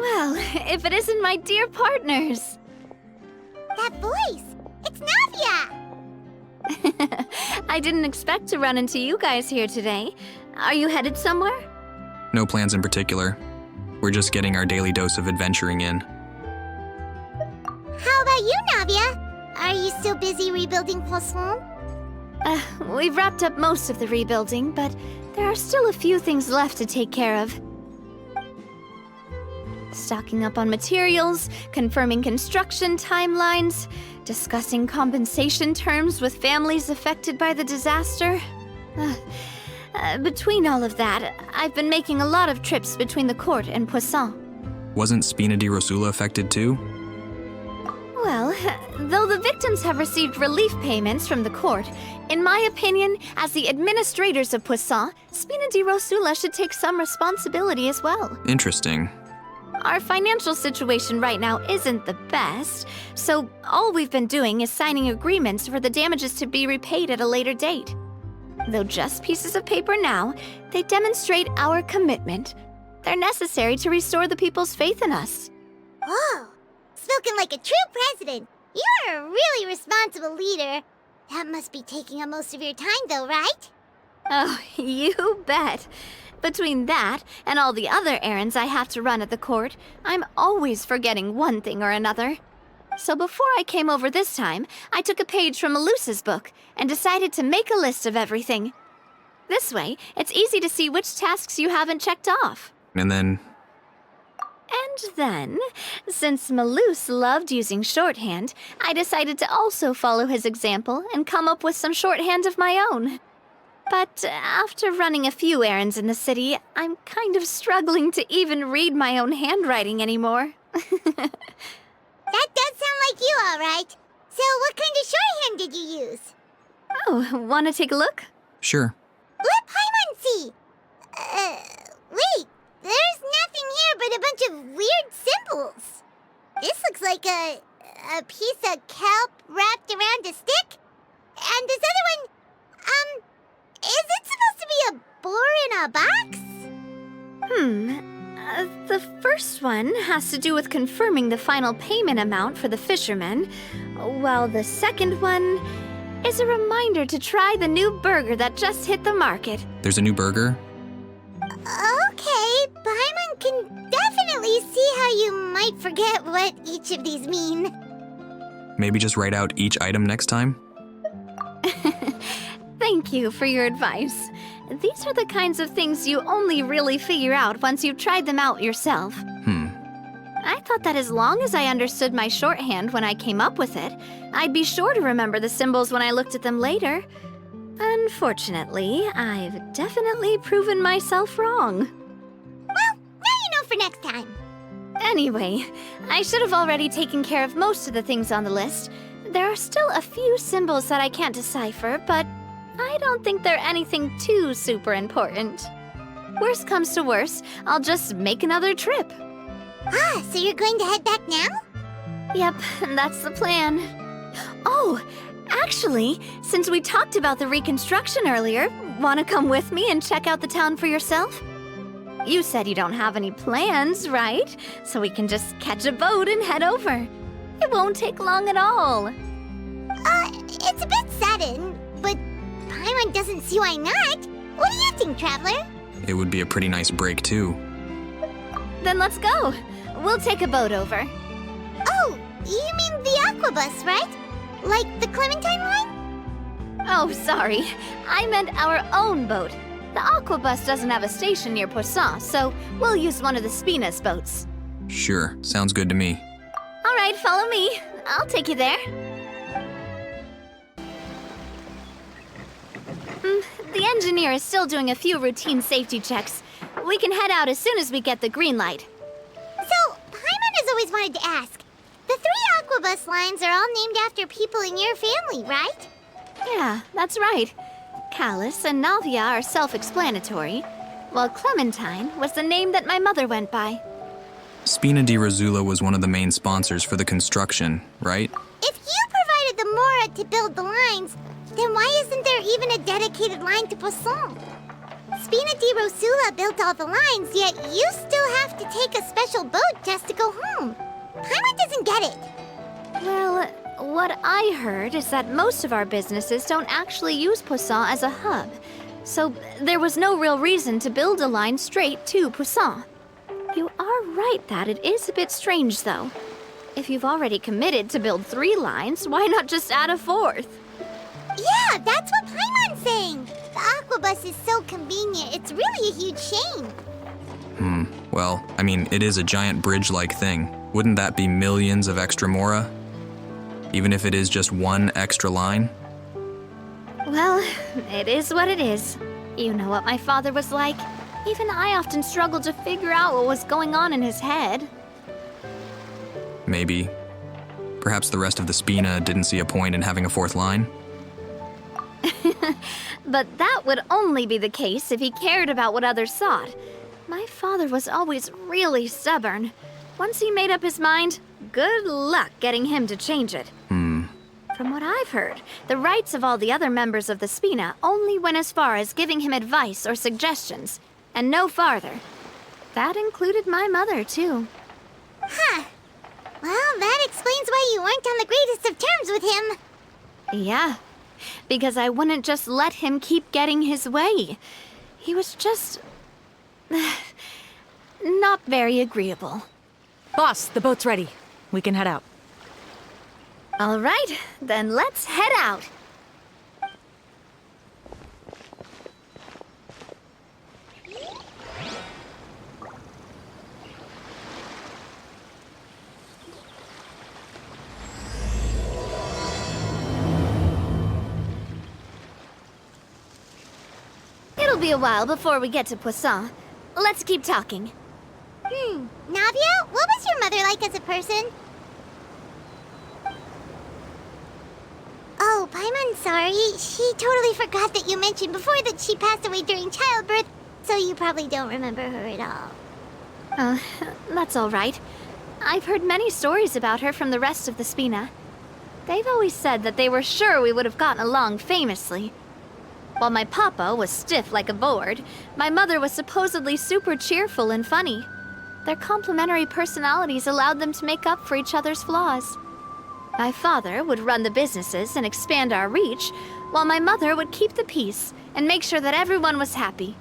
Well, if it isn't my dear partners. That voice! It's Navia! I didn't expect to run into you guys here today. Are you headed somewhere? No plans in particular. We're just getting our daily dose of adventuring in. How about you, Navia? Are you still busy rebuilding Poisson? We've wrapped up most of the rebuilding, but there are still a few things left to take care of. Stocking up on materials, confirming construction timelines, discussing compensation terms with families affected by the disaster. Between all of that, I've been making a lot of trips between the court and Poisson. Wasn't Spina di Rosula affected too? Well, though the victims have received relief payments from the court, in my opinion, as the administrators of Poisson, Spina di Rosula should take some responsibility as well. Interesting. Our financial situation right now isn't the best, so all we've been doing is signing agreements for the damages to be repaid at a later date. Though just pieces of paper now, they demonstrate our commitment. They're necessary to restore the people's faith in us. Whoa! Spoken like a true president. You're a really responsible leader. That must be taking up most of your time, though, right? Oh, you bet. Between that and all the other errands I have to run at the court, I'm always forgetting one thing or another. So before I came over this time, I took a page from Melusa's book and decided to make a list of everything. This way, it's easy to see which tasks you haven't checked off. And then, since Melus loved using shorthand, I decided to also follow his example and come up with some shorthand of my own. But after running a few errands in the city, I'm kind of struggling to even read my own handwriting anymore. That does sound like you, all right. So what kind of shorthand did you use? Oh, want to take a look? sure. Let Paimon see. Wait. There's nothing here but a bunch of weird symbols. This looks like a piece of kelp wrapped around a stick. And this other one, is it supposed to be a boar in a box? The first one has to do with confirming the final payment amount for the fishermen, while the second one is a reminder to try the new burger that just hit the market. There's a new burger? Okay, Paimon can definitely see how you might forget what each of these mean. Maybe just write out each item next time? Thank you for your advice. These are the kinds of things you only really figure out once you've tried them out yourself. I thought that as long as I understood my shorthand when I came up with it, I'd be sure to remember the symbols when I looked at them later. Unfortunately, I've definitely proven myself wrong. Well, now you know for next time. Anyway, I should have already taken care of most of the things on the list. There are still a few symbols that I can't decipher, but I don't think they're anything too super important. Worst comes to worst, I'll just make another trip. Ah, so you're going to head back now? Yep, that's the plan. Oh, actually, since we talked about the reconstruction earlier, want to come with me and check out the town for yourself? You said you don't have any plans, right? So we can just catch a boat and head over. It won't take long at all. It's a bit sudden, but Paimon doesn't see why not. What do you think, Traveler? It would be a pretty nice break too. Then let's go. We'll take a boat over. Oh, you mean the aquabus, right? Like the Clementine line? Oh, sorry. I meant our own boat. The aquabus doesn't have a station near Poisson, so we'll use one of the Spina's boats. Sure, sounds good to me. All right, follow me. I'll take you there. The engineer is still doing a few routine safety checks. We can head out as soon as we get the green light. So, Paimon has always wanted to ask. The 3 aquabus lines are all named after people in your family, right? Yeah, that's right. Callus and Navia are self-explanatory, while Clementine was the name that my mother went by. Spina di Rosula was one of the main sponsors for the construction, right? If you provided the Mora to build the lines, then why isn't there even a dedicated line to Poisson? Spina di Rosula built all the lines, yet you still have to take a special boat just to go home. Paimon doesn't get it. Well, what I heard is that most of our businesses don't actually use Poisson as a hub. So there was no real reason to build a line straight to Poisson. You are right that it is a bit strange, though. If you've already committed to build 3 lines, why not just add a 4th? Yeah, that's what Paimon's saying. The aquabus is so convenient, it's really a huge shame. Well, I mean, it is a giant bridge-like thing. Wouldn't that be millions of extra mora? Even if it is just 1 extra line? Well, it is what it is. You know what my father was like. Even I often struggled to figure out what was going on in his head. Maybe. Perhaps the rest of the Spina didn't see a point in having a 4th line? But that would only be the case if he cared about what others thought. My father was always really stubborn. Once he made up his mind, good luck getting him to change it. From what I've heard, the rights of all the other members of the Spina only went as far as giving him advice or suggestions, and no farther. That included my mother, too. Huh. Well, that explains why you weren't on the greatest of terms with him. Yeah, because I wouldn't just let him keep getting his way. He was just... not very agreeable. Boss, the boat's ready. We can head out. All right, then let's head out. It'll be a while before we get to Poisson. Let's keep talking. Navia, what was your mother like as a person? Oh, Paimon's sorry. She totally forgot that you mentioned before that she passed away during childbirth, so you probably don't remember her at all. That's all right. I've heard many stories about her from the rest of the Spina. They've always said that they were sure we would have gotten along famously. While my papa was stiff like a board, my mother was supposedly super cheerful and funny. Their complementary personalities allowed them to make up for each other's flaws. My father would run the businesses and expand our reach, while my mother would keep the peace and make sure that everyone was happy.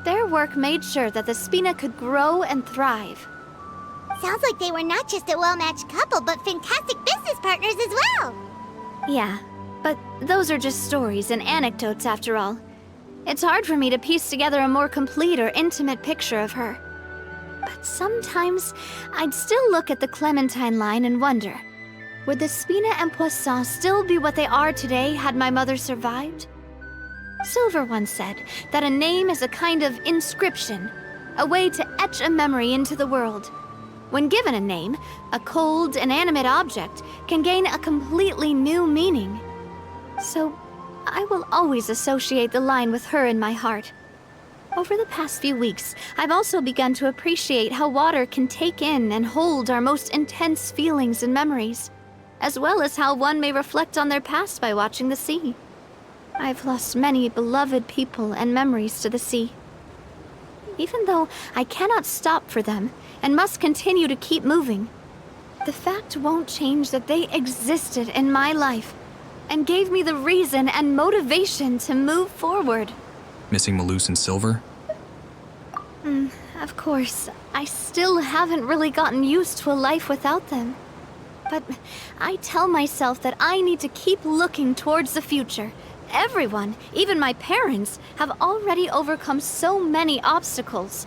Their work made sure that the Spina could grow and thrive. Sounds like they were not just a well-matched couple, but fantastic business partners as well. Yeah, but those are just stories and anecdotes after all. It's hard for me to piece together a more complete or intimate picture of her. But sometimes I'd still look at the Clementine line and wonder, would the Spina and Poisson still be what they are today had my mother survived? Silver once said that a name is a kind of inscription, a way to etch a memory into the world. When given a name, a cold, inanimate object can gain a completely new meaning. So, I will always associate the line with her in my heart. Over the past few weeks, I've also begun to appreciate how water can take in and hold our most intense feelings and memories, as well as how one may reflect on their past by watching the sea. I've lost many beloved people and memories to the sea. Even though I cannot stop for them and must continue to keep moving, the fact won't change that they existed in my life and gave me the reason and motivation to move forward. Missing Malus and Silver? Of course, I still haven't really gotten used to a life without them. But I tell myself that I need to keep looking towards the future. Everyone, even my parents, have already overcome so many obstacles.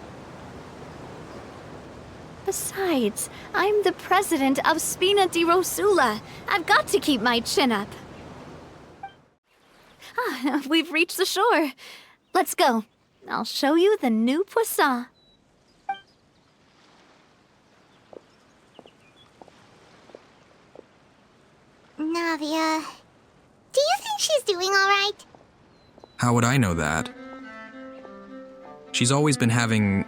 Besides, I'm the president of Spina di Rosula. I've got to keep my chin up. We've reached the shore. Let's go. I'll show you the new Poisson. Navia, do you think she's doing all right? How would I know that? She's always been having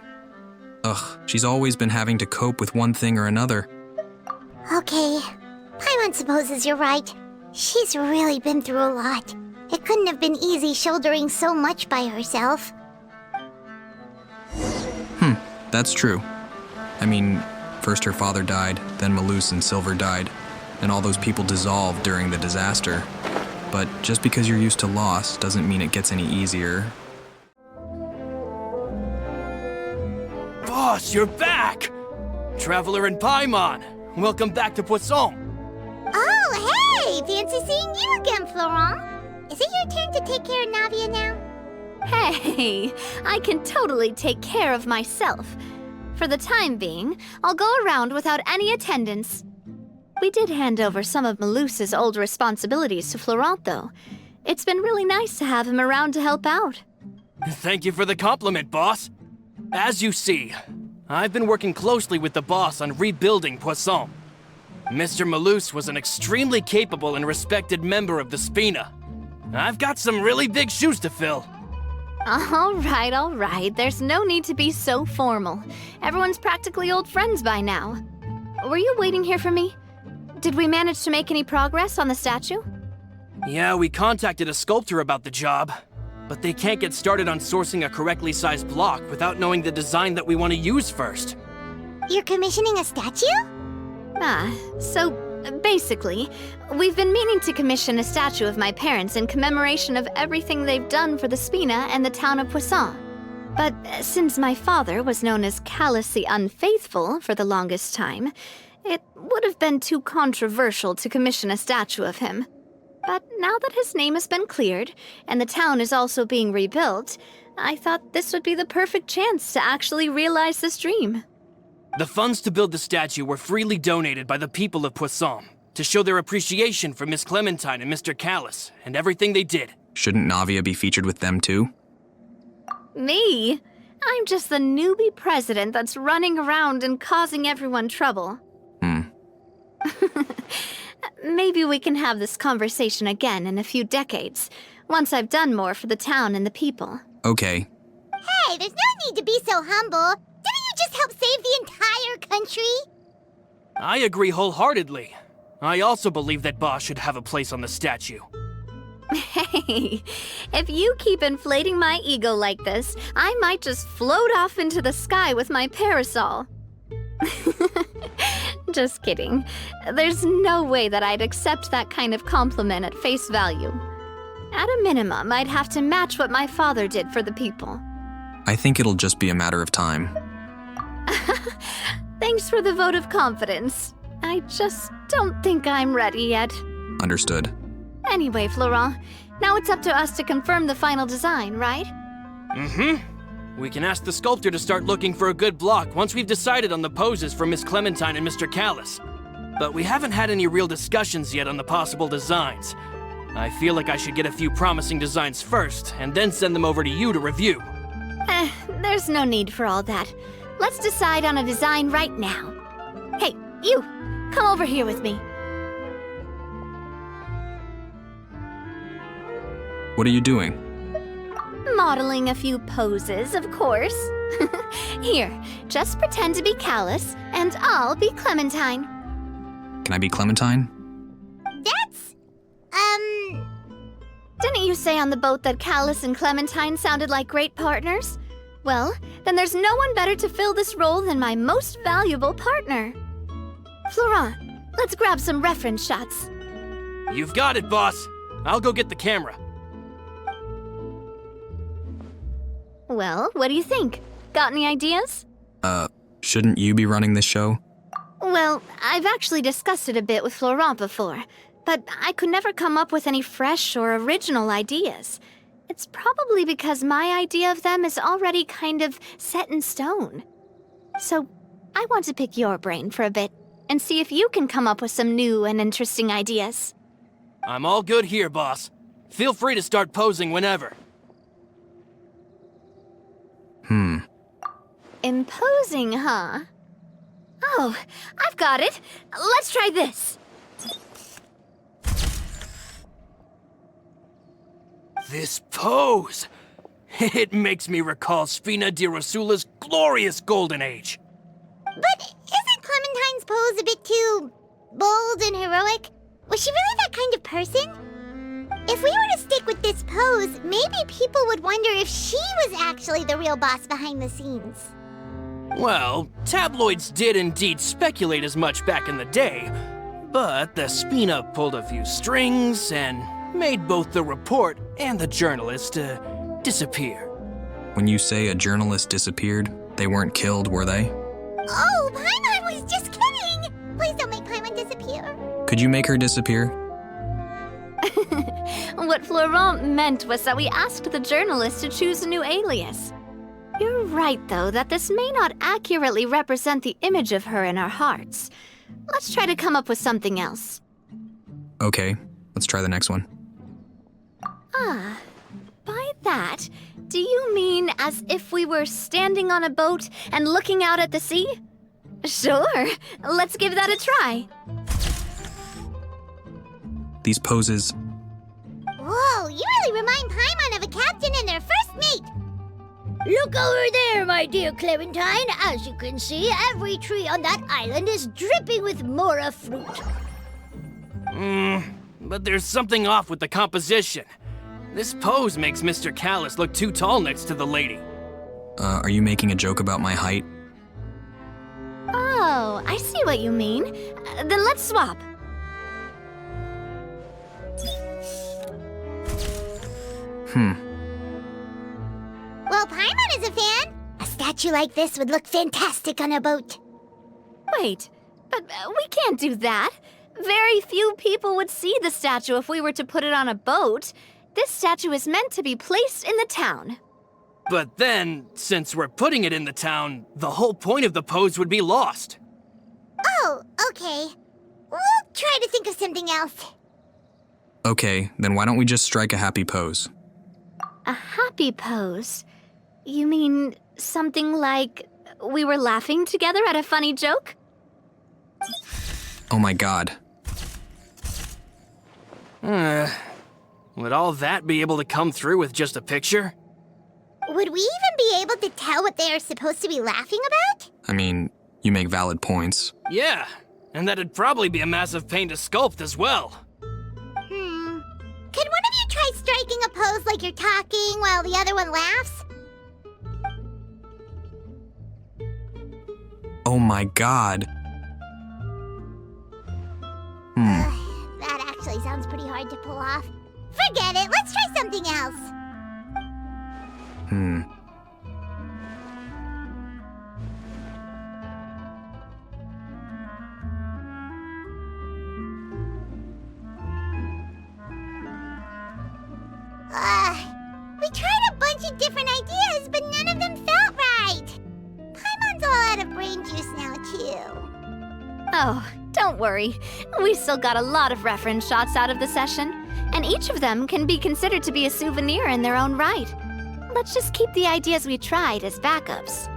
to cope with one thing or another. Okay, Paimon supposes you're right. She's really been through a lot. It couldn't have been easy shouldering so much by herself. That's true. I mean, first her father died, then Malus and Silver died, and all those people dissolved during the disaster. But just because you're used to loss doesn't mean it gets any easier. Boss, you're back! Traveler in Paimon, welcome back to Poisson. Oh, hey! Fancy seeing you again, Florent. Is it your turn to take care of Navia now? Hey, I can totally take care of myself. For the time being, I'll go around without any attendance. We did hand over some of Malus's old responsibilities to Florent, though. It's been really nice to have him around to help out. Thank you for the compliment, boss. As you see, I've been working closely with the boss on rebuilding Poisson. Mr. Malus was an extremely capable and respected member of the Spina. I've got some really big shoes to fill. All right. There's no need to be so formal. Everyone's practically old friends by now. Were you waiting here for me? Did we manage to make any progress on the statue? Yeah, we contacted a sculptor about the job, but they can't get started on sourcing a correctly sized block without knowing the design that we want to use first. You're commissioning a statue? So basically, we've been meaning to commission a statue of my parents in commemoration of everything they've done for the Spina and the town of Poisson. But since my father was known as Callus the Unfaithful for the longest time, it would have been too controversial to commission a statue of him. But now that his name has been cleared, and the town is also being rebuilt, I thought this would be the perfect chance to actually realize this dream. The funds to build the statue were freely donated by the people of Poisson to show their appreciation for Miss Clementine and Mr. Callus and everything they did. Shouldn't Navia be featured with them too? Me? I'm just the newbie president that's running around and causing everyone trouble. Maybe we can have this conversation again in a few decades, once I've done more for the town and the people. Okay. Hey, there's no need to be so humble. Didn't you just help save the entire country? I agree wholeheartedly. I also believe that Boss should have a place on the statue. Hey, if you keep inflating my ego like this, I might just float off into the sky with my parasol. Just kidding. There's no way that I'd accept that kind of compliment at face value. At a minimum, I'd have to match what my father did for the people. I think it'll just be a matter of time. Thanks for the vote of confidence. I just don't think I'm ready yet. Understood. Anyway, Florent, now it's up to us to confirm the final design, right? We can ask the sculptor to start looking for a good block once we've decided on the poses for Miss Clementine and Mr. Callus. But we haven't had any real discussions yet on the possible designs. I feel like I should get a few promising designs first, and then send them over to you to review. There's no need for all that. Let's decide on a design right now. Hey, you! Come over here with me. What are you doing? Modeling a few poses, of course. Here, just pretend to be Callus, and I'll be Clementine. Can I be Clementine? That's, Didn't you say on the boat that Callus and Clementine sounded like great partners? Well, then there's no one better to fill this role than my most valuable partner. Florent, let's grab some reference shots. You've got it, boss. I'll go get the camera. Well, what do you think? Got any ideas? Shouldn't you be running this show? Well, I've actually discussed it a bit with Florent before, but I could never come up with any fresh or original ideas. It's probably because my idea of them is already kind of set in stone. So, I want to pick your brain for a bit and see if you can come up with some new and interesting ideas. I'm all good here, boss. Feel free to start posing whenever. Imposing, huh? Oh, I've got it. Let's try this. This pose! It makes me recall Spina di Rosula's glorious golden age. but isn't Clementine's pose a bit too bold and heroic? Was she really that kind of person? If we were to stick with this pose, maybe people would wonder if she was actually the real boss behind the scenes. Well, tabloids did indeed speculate as much back in the day, but the Spina pulled a few strings and made both the report and the journalist disappear. When you say a journalist disappeared, they weren't killed, were they? Oh, Paimon was just kidding! Please don't make Paimon disappear. Could you make her disappear? What Florent meant was that we asked the journalist to choose a new alias. You're right, though, that this may not accurately represent the image of her in our hearts. Let's try to come up with something else. Okay, let's try the next one. Ah, by that, do you mean as if we were standing on a boat and looking out at the sea? Sure, let's give that a try. These poses... Whoa, you really remind Paimon of a captain and their first mate. Look over there, my dear Clementine. As you can see, every tree on that island is dripping with mora fruit. But there's something off with the composition. This pose makes Mr. Callis look too tall next to the lady. are you making a joke about my height? Oh, I see what you mean. Then let's swap. Well, Paimon is a fan. A statue like this would look fantastic on a boat. Wait, but we can't do that. Very few people would see the statue if we were to put it on a boat. This statue is meant to be placed in the town. But then, since we're putting it in the town, the whole point of the pose would be lost. Oh, okay. We'll try to think of something else. Okay, then why don't we just strike a happy pose? A happy pose? You mean something like we were laughing together at a funny joke? Oh my god. Would all that be able to come through with just a picture? Would we even be able to tell what they are supposed to be laughing about? I mean, you make valid points. Yeah, and that'd probably be a massive pain to sculpt as well. Could one of you try striking a pose like you're talking while the other one laughs? Oh my god. That actually sounds pretty hard to pull off. Forget it, let's try something else. We tried a bunch of different ideas, but none of them felt right. Paimon's all out of brain juice now, too. Oh, don't worry. We still got a lot of reference shots out of the session, and each of them can be considered to be a souvenir in their own right. Let's just keep the ideas we tried as backups.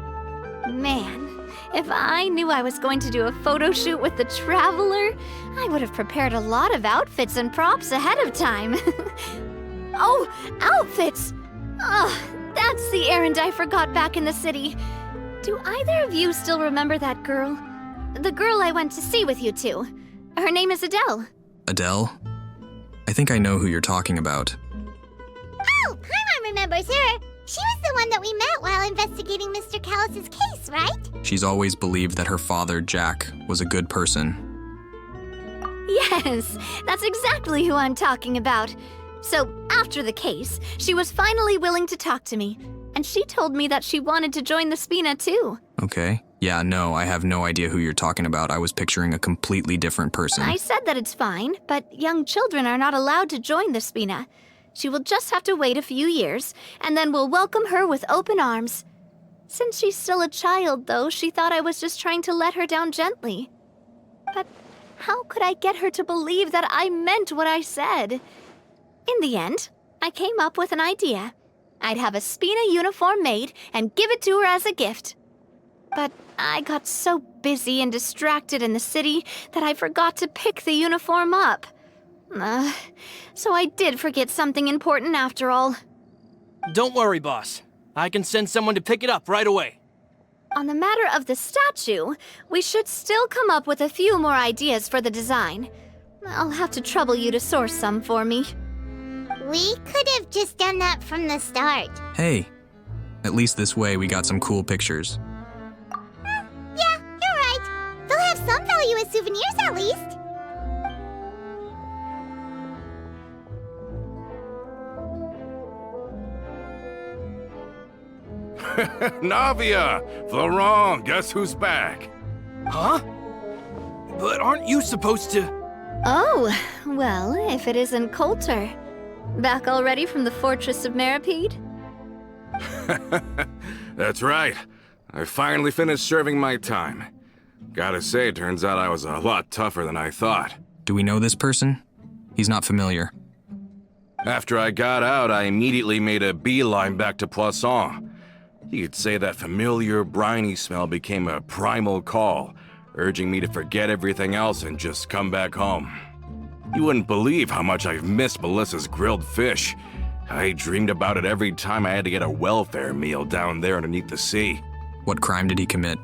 Man, if I knew I was going to do a photo shoot with the Traveler, I would have prepared a lot of outfits and props ahead of time. Oh, outfits! Oh, that's the errand I forgot back in the city. Do either of you still remember that girl? The girl I went to see with you two. Her name is Adele. Adele? I think I know who you're talking about. Oh, Paimon remembers her. She was the one that we met while investigating Mr. Callis's case, right? She's always believed that her father, Jack, was a good person. Yes, that's exactly who I'm talking about. So, after the case, she was finally willing to talk to me, and she told me that she wanted to join the Spina too. Okay. Yeah, no, I have no idea who you're talking about. I was picturing a completely different person. I said that it's fine, but young children are not allowed to join the Spina. She will just have to wait a few years, and then we'll welcome her with open arms. Since she's still a child, though, she thought I was just trying to let her down gently. But how could I get her to believe that I meant what I said? In the end, I came up with an idea. I'd have a Spina uniform made and give it to her as a gift. But I got so busy and distracted in the city that I forgot to pick the uniform up. So I did forget something important after all. Don't worry, boss. I can send someone to pick it up right away. On the matter of the statue, we should still come up with a few more ideas for the design. I'll have to trouble you to source some for me. We could have just done that from the start. Hey, at least this way we got some cool pictures. souvenirs at least. Navia! Florent, guess who's back? Huh? But aren't you supposed to... Oh, well, if it isn't Coulter. Back already from the Fortress of Meripede? That's right. I finally finished serving my time. Gotta say, turns out I was a lot tougher than I thought. Do we know this person? He's not familiar. After I got out, I immediately made a beeline back to Poisson. You could say that familiar, briny smell became a primal call, urging me to forget everything else and just come back home. You wouldn't believe how much I've missed Melissa's grilled fish. I dreamed about it every time I had to get a welfare meal down there underneath the sea. What crime did he commit?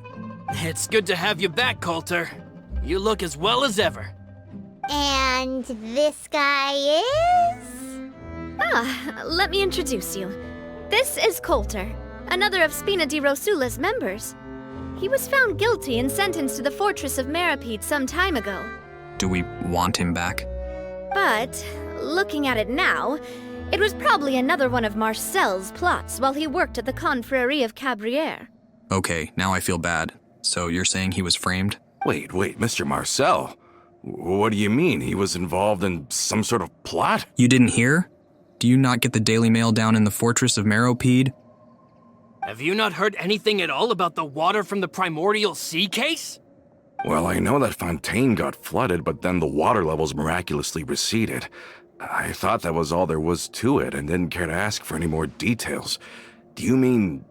It's good to have you back, Coulter. You look as well as ever. And this guy is? Ah, let me introduce you. This is Coulter, another of Spina di Rosula's members. He was found guilty and sentenced to the Fortress of Meripede some time ago. Do we want him back? But, looking at it now, it was probably another one of Marcel's plots while he worked at the Confrérie of Cabrières. Okay, now I feel bad. So you're saying he was framed? Wait, Mr. Marcel? What do you mean? He was involved in some sort of plot? You didn't hear? Do you not get the Daily Mail down in the Fortress of Meripede? Have you not heard anything at all about the water from the primordial sea case? Well, I know that Fontaine got flooded, but then the water levels miraculously receded. I thought that was all there was to it and didn't care to ask for any more details. Do you mean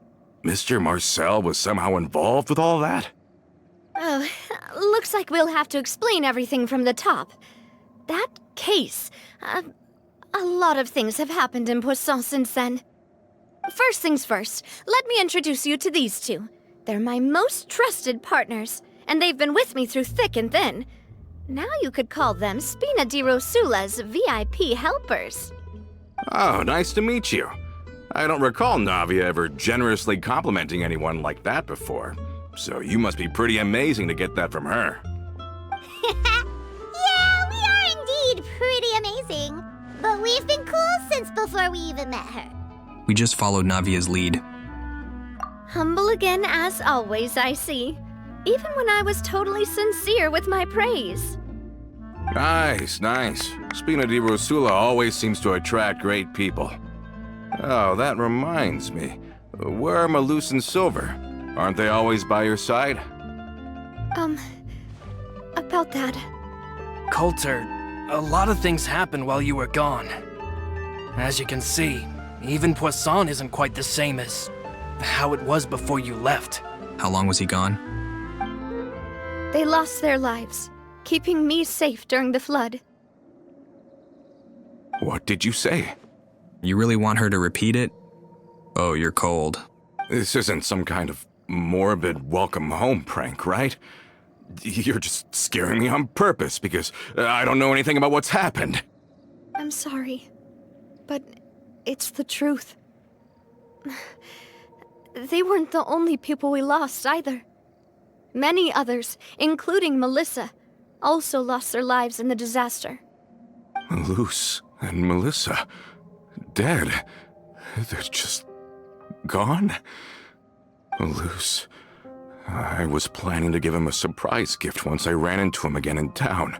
Mr. Marcel was somehow involved with all that? Oh, looks like we'll have to explain everything from the top. That case, a lot of things have happened in Poisson since then. First things first, let me introduce you to these two. They're my most trusted partners, and they've been with me through thick and thin. Now you could call them Spina di Rosula's VIP helpers. Oh, nice to meet you. I don't recall Navia ever generously complimenting anyone like that before, so you must be pretty amazing to get that from her. Yeah, we are indeed pretty amazing. But we've been cool since before we even met her. We just followed Navia's lead. Humble again as always, I see. Even when I was totally sincere with my praise. Nice. Spina di Rosula always seems to attract great people. Oh, that reminds me. Where are Malus and Silver? Aren't they always by your side? About that. Coulter, a lot of things happened while you were gone. As you can see, even Poisson isn't quite the same as how it was before you left. How long was he gone? They lost their lives, keeping me safe during the flood. What did you say? You really want her to repeat it? Oh, you're cold. This isn't some kind of morbid welcome home prank, right? You're just scaring me on purpose because I don't know anything about what's happened. I'm sorry, but it's the truth. They weren't the only people we lost either. Many others, including Melissa, also lost their lives in the disaster. Malus and Melissa, dead. They're just gone? Malus, I was planning to give him a surprise gift once I ran into him again in town.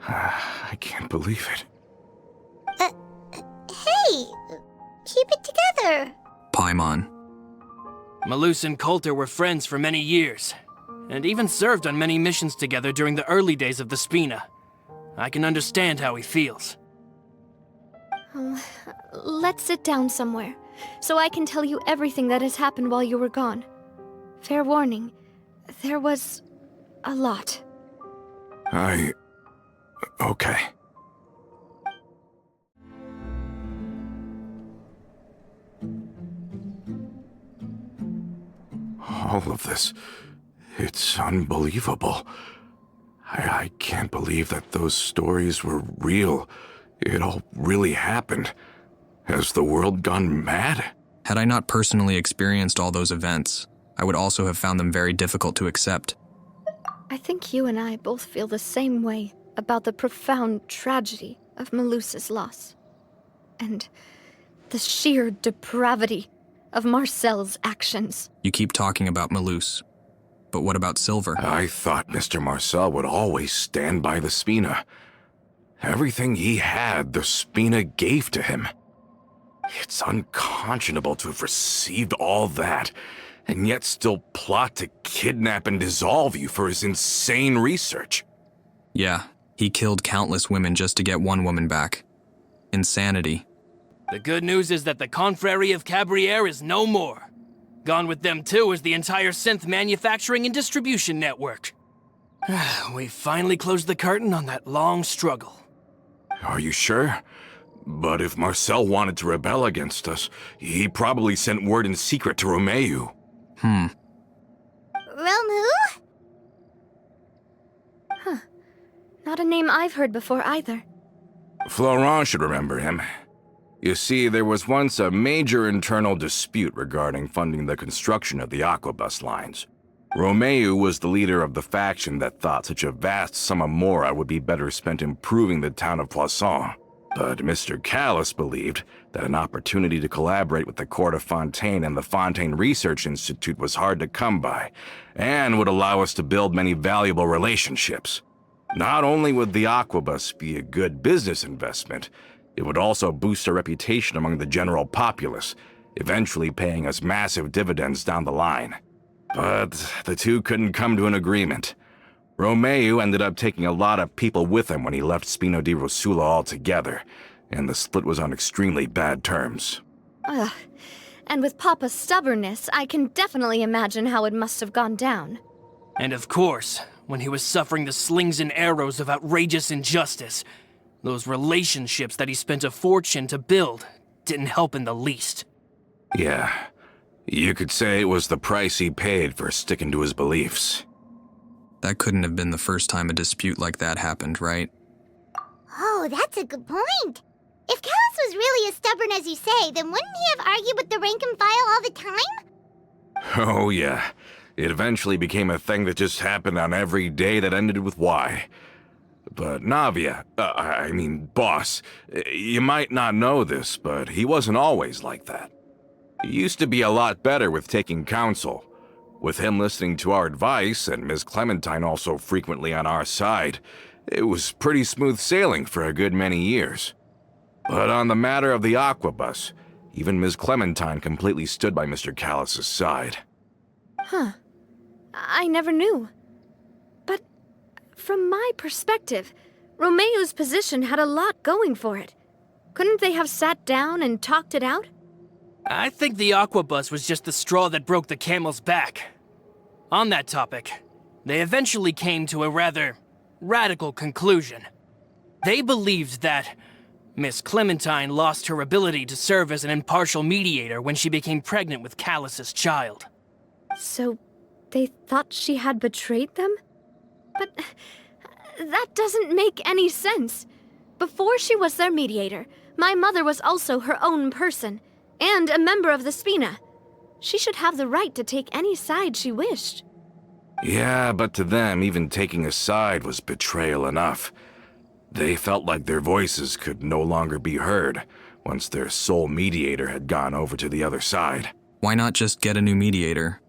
I can't believe it. Hey, keep it together. Paimon. Malus and Coulter were friends for many years, and even served on many missions together during the early days of the Spina. I can understand how he feels. Oh, let's sit down somewhere, so I can tell you everything that has happened while you were gone. Fair warning, there was a lot. Okay. All of this, it's unbelievable. I can't believe that those stories were real. It all really happened. Has the world gone mad? Had I not personally experienced all those events, I would also have found them very difficult to accept. I think you and I both feel the same way about the profound tragedy of Melusa's loss. And the sheer depravity of Marcel's actions. You keep talking about Melus, but what about Silver? I thought Mr. Marcel would always stand by the Spina. Everything he had, the Spina gave to him. It's unconscionable to have received all that, and yet still plot to kidnap and dissolve you for his insane research. Yeah, he killed countless women just to get one woman back. Insanity. The good news is that the Confrérie of Cabriere is no more. Gone with them too is the entire synth manufacturing and distribution network. We finally closed the curtain on that long struggle. Are you sure? But if Marcel wanted to rebel against us, he probably sent word in secret to Romeu. Romu? Not a name I've heard before either. Florent should remember him. You see, there was once a major internal dispute regarding funding the construction of the aquabus lines. Romeu was the leader of the faction that thought such a vast sum of mora would be better spent improving the town of Poisson. But Mr. Callis believed that an opportunity to collaborate with the Court of Fontaine and the Fontaine Research Institute was hard to come by, and would allow us to build many valuable relationships. Not only would the aquabus be a good business investment, it would also boost our reputation among the general populace, eventually paying us massive dividends down the line. But the two couldn't come to an agreement. Romeu ended up taking a lot of people with him when he left Spina di Rosula altogether, and the split was on extremely bad terms. Ugh. And with Papa's stubbornness, I can definitely imagine how it must have gone down. And of course, when he was suffering the slings and arrows of outrageous injustice, those relationships that he spent a fortune to build didn't help in the least. Yeah, you could say it was the price he paid for sticking to his beliefs. That couldn't have been the first time a dispute like that happened, right? Oh, that's a good point. If Callis was really as stubborn as you say, then wouldn't he have argued with the rank and file all the time? Oh yeah, it eventually became a thing that just happened on every day that ended with Y. But Navia, boss, you might not know this, but he wasn't always like that. He used to be a lot better with taking counsel. With him listening to our advice, and Ms. Clementine also frequently on our side, it was pretty smooth sailing for a good many years. But on the matter of the aquabus, even Ms. Clementine completely stood by Mr. Callis's side. Huh. I never knew. But from my perspective, Romeu's position had a lot going for it. Couldn't they have sat down and talked it out? I think the aquabus was just the straw that broke the camel's back. On that topic, they eventually came to a rather radical conclusion. They believed that Miss Clementine lost her ability to serve as an impartial mediator when she became pregnant with Callis's child. So they thought she had betrayed them? But that doesn't make any sense. Before she was their mediator, my mother was also her own person, and a member of the Spina. She should have the right to take any side she wished. Yeah, but to them, even taking a side was betrayal enough. They felt like their voices could no longer be heard once their sole mediator had gone over to the other side. Why not just get a new mediator?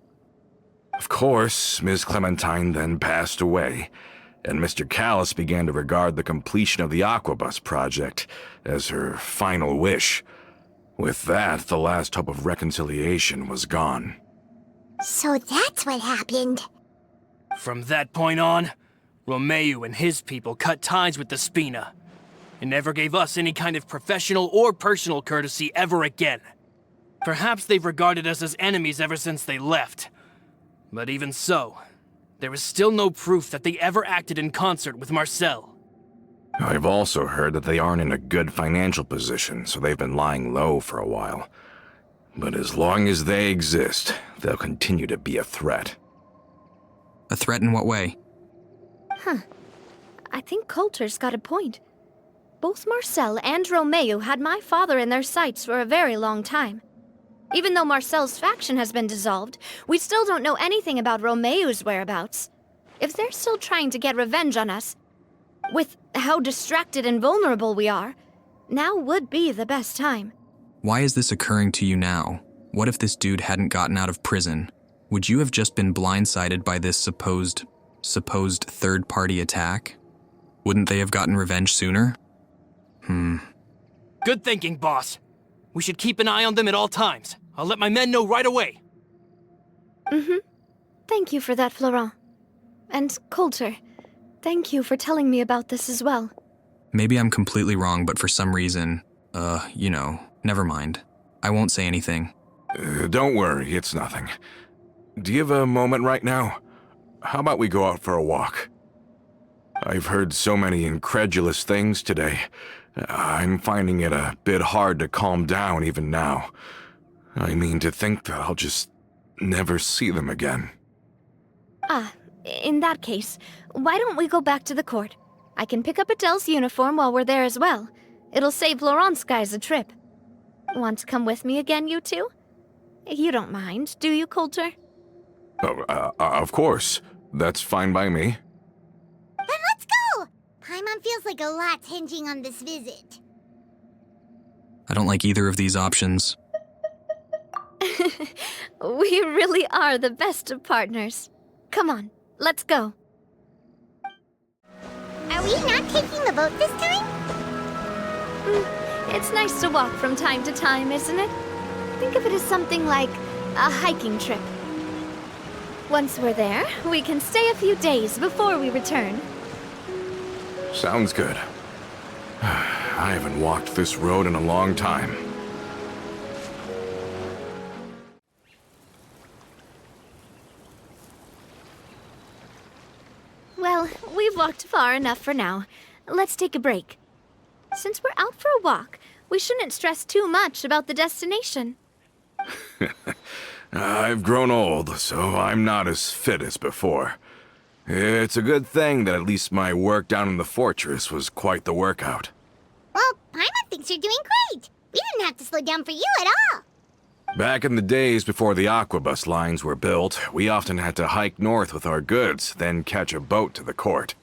Of course, Ms. Clementine then passed away, and Mr. Callis began to regard the completion of the aquabus project as her final wish. With that, the last hope of reconciliation was gone. So that's what happened. From that point on, Romeu and his people cut ties with the Spina, and never gave us any kind of professional or personal courtesy ever again. Perhaps they've regarded us as enemies ever since they left. But even so, there is still no proof that they ever acted in concert with Marcel. I've also heard that they aren't in a good financial position, so they've been lying low for a while. But as long as they exist, they'll continue to be a threat. A threat in what way? I think Coulter's got a point. Both Marcel and Romeu had my father in their sights for a very long time. Even though Marcel's faction has been dissolved, we still don't know anything about Romeu's whereabouts. If they're still trying to get revenge on us, with how distracted and vulnerable we are, now would be the best time. Why is this occurring to you now? What if this dude hadn't gotten out of prison? Would you have just been blindsided by this supposed third-party attack? Wouldn't they have gotten revenge sooner? Good thinking, boss. We should keep an eye on them at all times. I'll let my men know right away. Thank you for that, Florent. And Coulter, thank you for telling me about this as well. Maybe I'm completely wrong, but for some reason, never mind. I won't say anything. Don't worry, it's nothing. Do you have a moment right now? How about we go out for a walk? I've heard so many incredulous things today. I'm finding it a bit hard to calm down even now. I mean, to think that I'll just never see them again. In that case, why don't we go back to the court? I can pick up Adele's uniform while we're there as well. It'll save Laurent's guys a trip. Want to come with me again, you two? You don't mind, do you, Coulter? Of course. That's fine by me. Then let's go! Paimon feels like a lot's hinging on this visit. I don't like either of these options. We really are the best of partners. Come on, let's go. Are we not taking the boat this time? It's nice to walk from time to time, isn't it? Think of it as something like a hiking trip. Once we're there, we can stay a few days before we return. Sounds good. I haven't walked this road in a long time. Well, we've walked far enough for now. Let's take a break. Since we're out for a walk, we shouldn't stress too much about the destination. I've grown old, so I'm not as fit as before. It's a good thing that at least my work down in the fortress was quite the workout. Well, Paimon thinks you're doing great. We didn't have to slow down for you at all. Back in the days before the aquabus lines were built, we often had to hike north with our goods, then catch a boat to the court.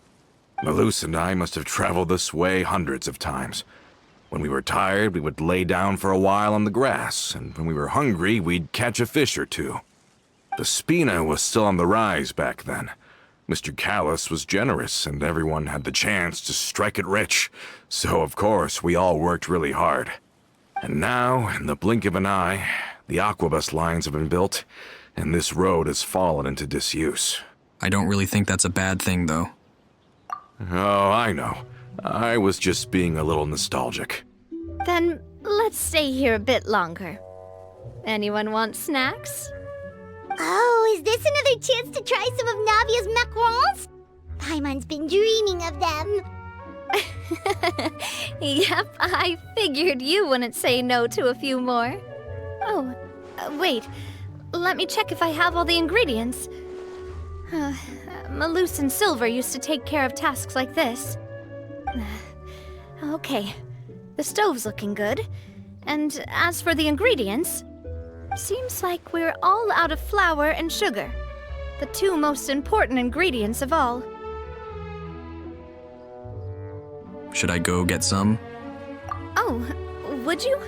Malus and I must have traveled this way hundreds of times. When we were tired, we would lay down for a while on the grass, and when we were hungry, we'd catch a fish or two. The Spina was still on the rise back then. Mr. Callis was generous, and everyone had the chance to strike it rich. So, of course, we all worked really hard. And now, in the blink of an eye, the aquabus lines have been built, and this road has fallen into disuse. I don't really think that's a bad thing, though. Oh, I know. I was just being a little nostalgic. Then let's stay here a bit longer. Anyone want snacks? Oh, is this another chance to try some of Navia's macarons? Paimon's been dreaming of them. Yep, I figured you wouldn't say no to a few more. Oh, wait. Let me check if I have all the ingredients. Malus and Silver used to take care of tasks like this. Okay, the stove's looking good. And as for the ingredients, seems like we're all out of flour and sugar, the two most important ingredients of all. Should I go get some? Oh, would you?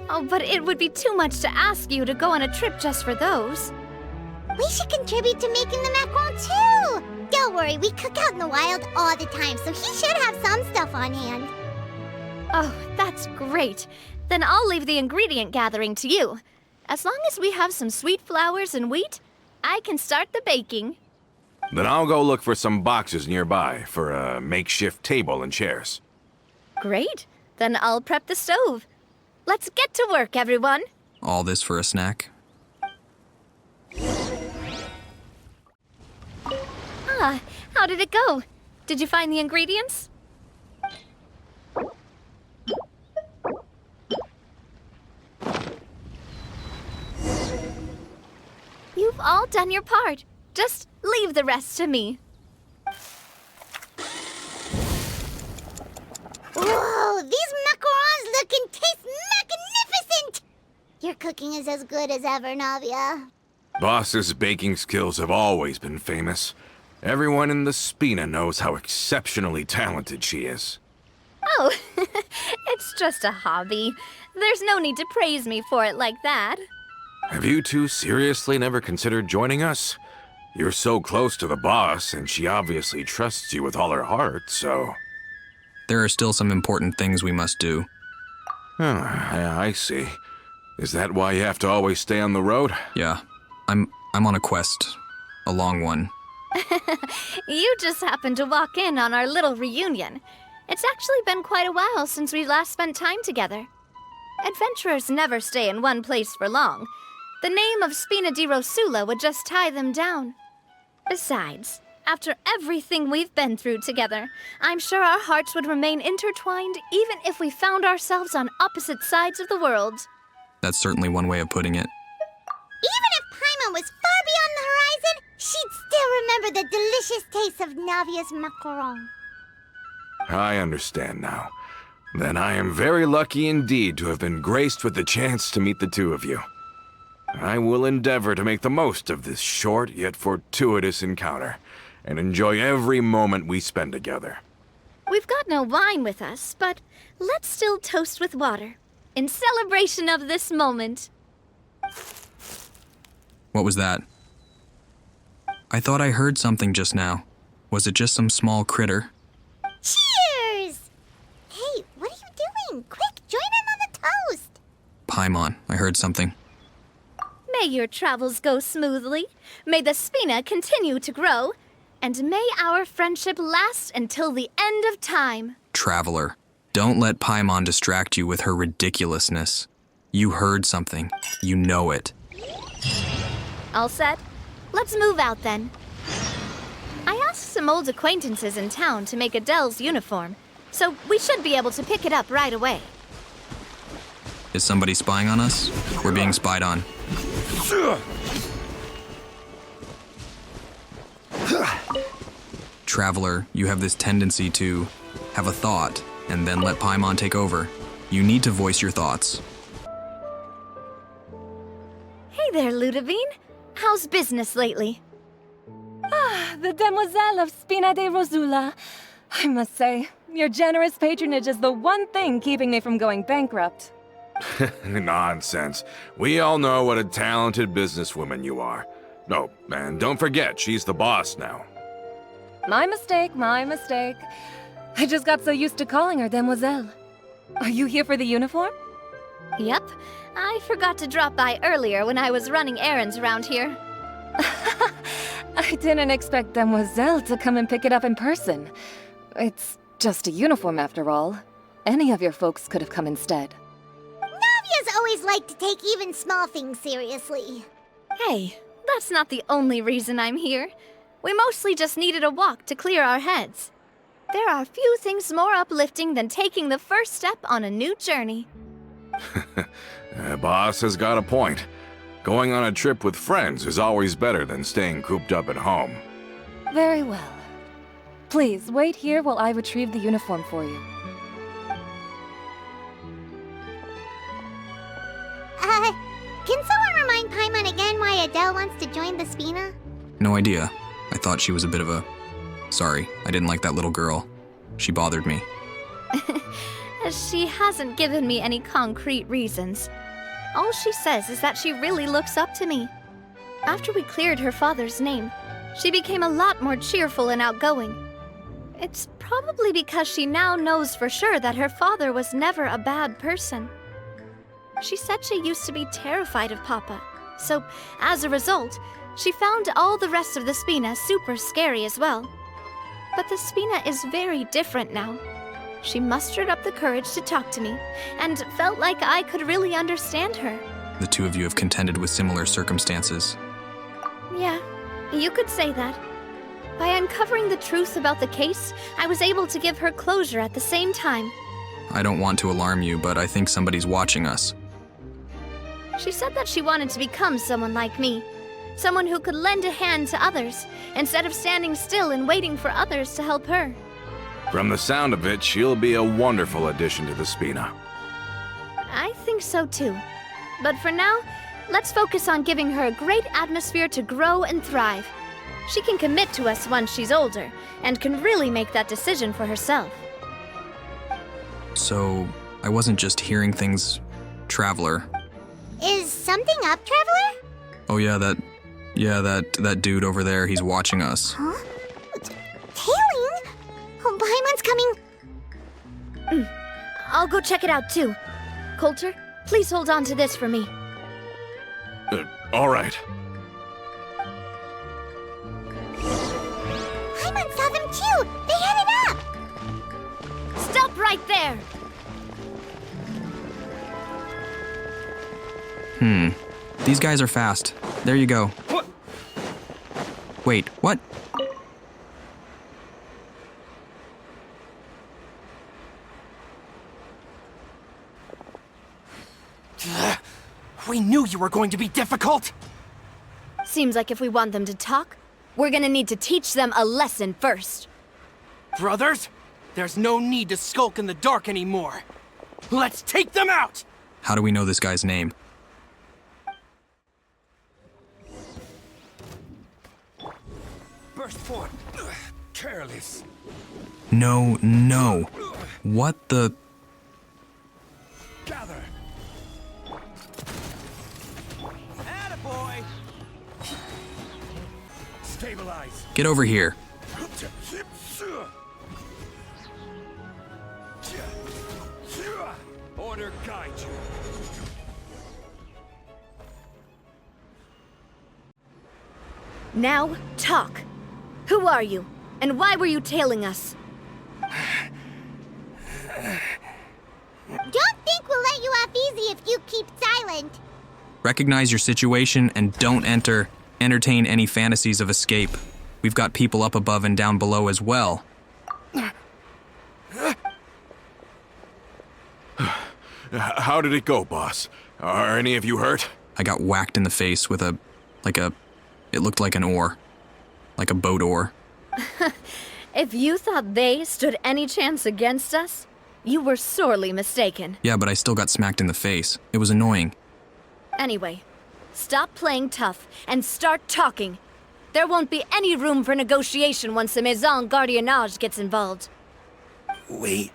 Oh, but it would be too much to ask you to go on a trip just for those. We should contribute to making the macaron too! Don't worry, we cook out in the wild all the time, so he should have some stuff on hand. Oh, that's great. Then I'll leave the ingredient gathering to you. As long as we have some sweet flours and wheat, I can start the baking. Then I'll go look for some boxes nearby for a makeshift table and chairs. Great. Then I'll prep the stove. Let's get to work, everyone. All this for a snack? How did it go? Did you find the ingredients? You've all done your part. Just leave the rest to me. Whoa, these macarons look and taste magnificent! Your cooking is as good as ever, Navia. Boss's baking skills have always been famous. Everyone in the Spina knows how exceptionally talented she is. Oh, it's just a hobby. There's no need to praise me for it like that. Have you two seriously never considered joining us? You're so close to the boss, and she obviously trusts you with all her heart, so... There are still some important things we must do. I see. Is that why you have to always stay on the road? Yeah, I'm on a quest. A long one. You just happened to walk in on our little reunion. It's actually been quite a while since we last spent time together. Adventurers never stay in one place for long. The name of Spina di Rosula would just tie them down. Besides, after everything we've been through together, I'm sure our hearts would remain intertwined even if we found ourselves on opposite sides of the world. That's certainly one way of putting it. Even if Paimon was far beyond the horizon, she'd still remember the delicious taste of Navia's macaron. I understand now. Then I am very lucky indeed to have been graced with the chance to meet the two of you. I will endeavor to make the most of this short yet fortuitous encounter, and enjoy every moment we spend together. We've got no wine with us, but let's still toast with water, in celebration of this moment. What was that? I thought I heard something just now. Was it just some small critter? Cheers! Hey, what are you doing? Quick, join in on the toast! Paimon, I heard something. May your travels go smoothly, may the Spina continue to grow, and may our friendship last until the end of time. Traveler, don't let Paimon distract you with her ridiculousness. You heard something. You know it. All set? Let's move out then. I asked some old acquaintances in town to make Adele's uniform, so we should be able to pick it up right away. Is somebody spying on us? We're being spied on. Traveler, you have this tendency to have a thought and then let Paimon take over. You need to voice your thoughts. Hey there, Ludovine. How's business lately? The Demoiselle of Spina di Rosula. I must say, your generous patronage is the one thing keeping me from going bankrupt. Nonsense. We all know what a talented businesswoman you are. No, and don't forget, she's the boss now. My mistake, my mistake. I just got so used to calling her Demoiselle. Are you here for the uniform? Yep. I forgot to drop by earlier when I was running errands around here. I didn't expect Demoiselle to come and pick it up in person. It's just a uniform after all. Any of your folks could have come instead. Navia's always liked to take even small things seriously. Hey, that's not the only reason I'm here. We mostly just needed a walk to clear our heads. There are few things more uplifting than taking the first step on a new journey. Boss has got a point. Going on a trip with friends is always better than staying cooped up at home. Very well. Please, wait here while I retrieve the uniform for you. Can someone remind Paimon again why Adele wants to join the Spina? No idea. I thought she was a bit of a... Sorry, I didn't like that little girl. She bothered me. She hasn't given me any concrete reasons. All she says is that she really looks up to me. After we cleared her father's name, she became a lot more cheerful and outgoing. It's probably because she now knows for sure that her father was never a bad person. She said she used to be terrified of Papa, so as a result, she found all the rest of the Spina super scary as well. But the Spina is very different now. She mustered up the courage to talk to me, and felt like I could really understand her. The two of you have contended with similar circumstances. Yeah, you could say that. By uncovering the truth about the case, I was able to give her closure at the same time. I don't want to alarm you, but I think somebody's watching us. She said that she wanted to become someone like me. Someone who could lend a hand to others, instead of standing still and waiting for others to help her. From the sound of it, she'll be a wonderful addition to the Spina. I think so too. But for now, let's focus on giving her a great atmosphere to grow and thrive. She can commit to us once she's older, and can really make that decision for herself. So, I wasn't just hearing things, Traveler. Is something up, Traveler? Oh yeah, that dude over there, he's watching us. Huh? Tailing? Oh, Paimon's coming. I'll go check it out too. Coulter, please hold on to this for me. All right. Paimon saw them too! They headed up! Stop right there! These guys are fast. There you go. What? Wait, what? We knew you were going to be difficult! Seems like if we want them to talk, we're gonna need to teach them a lesson first. Brothers, there's no need to skulk in the dark anymore. Let's take them out! How do we know this guy's name? Burst forth. Careless. No. What the... Gather. Attaboy. Stabilize. Get over here. Order guide you. Now, talk. Who are you? And why were you tailing us? Don't think we'll let you off easy if you keep silent. Recognize your situation and don't entertain any fantasies of escape. We've got people up above and down below as well. How did it go, boss? Are any of you hurt? I got whacked in the face with it looked like an oar. Like a boat oar. If you thought they stood any chance against us, you were sorely mistaken. Yeah, but I still got smacked in the face. It was annoying. Anyway, stop playing tough and start talking. There won't be any room for negotiation once the Maison Gardiennage gets involved. We're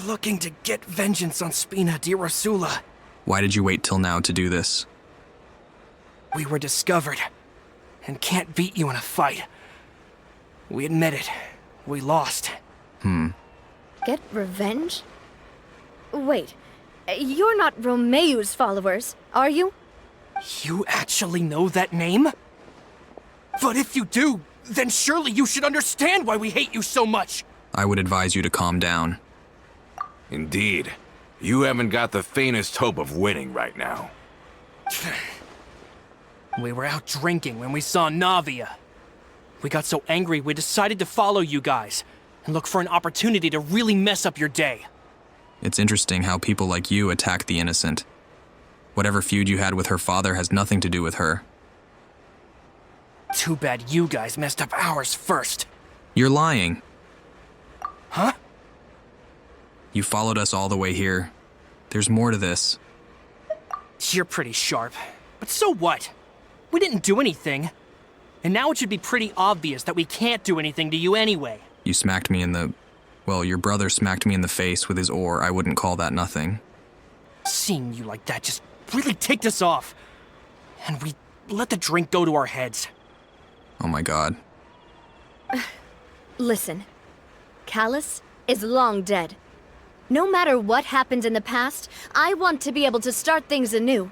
looking to get vengeance on Spina di Rosula. Why did you wait till now to do this? We were discovered, and can't beat you in a fight. We admit it. We lost. Get revenge? Wait, you're not Romeu's followers, are you? You actually know that name? But if you do, then surely you should understand why we hate you so much! I would advise you to calm down. Indeed. You haven't got the faintest hope of winning right now. We were out drinking when we saw Navia. We got so angry we decided to follow you guys and look for an opportunity to really mess up your day. It's interesting how people like you attack the innocent. Whatever feud you had with her father has nothing to do with her. Too bad you guys messed up ours first. You're lying. Huh? You followed us all the way here. There's more to this. You're pretty sharp. But so what? We didn't do anything. And now it should be pretty obvious that we can't do anything to you anyway. You smacked me in the... Well, your brother smacked me in the face with his oar. I wouldn't call that nothing. Seeing you like that just really ticked us off. And we let the drink go to our heads. Oh my god. Listen, Callus is long dead. No matter what happened in the past, I want to be able to start things anew.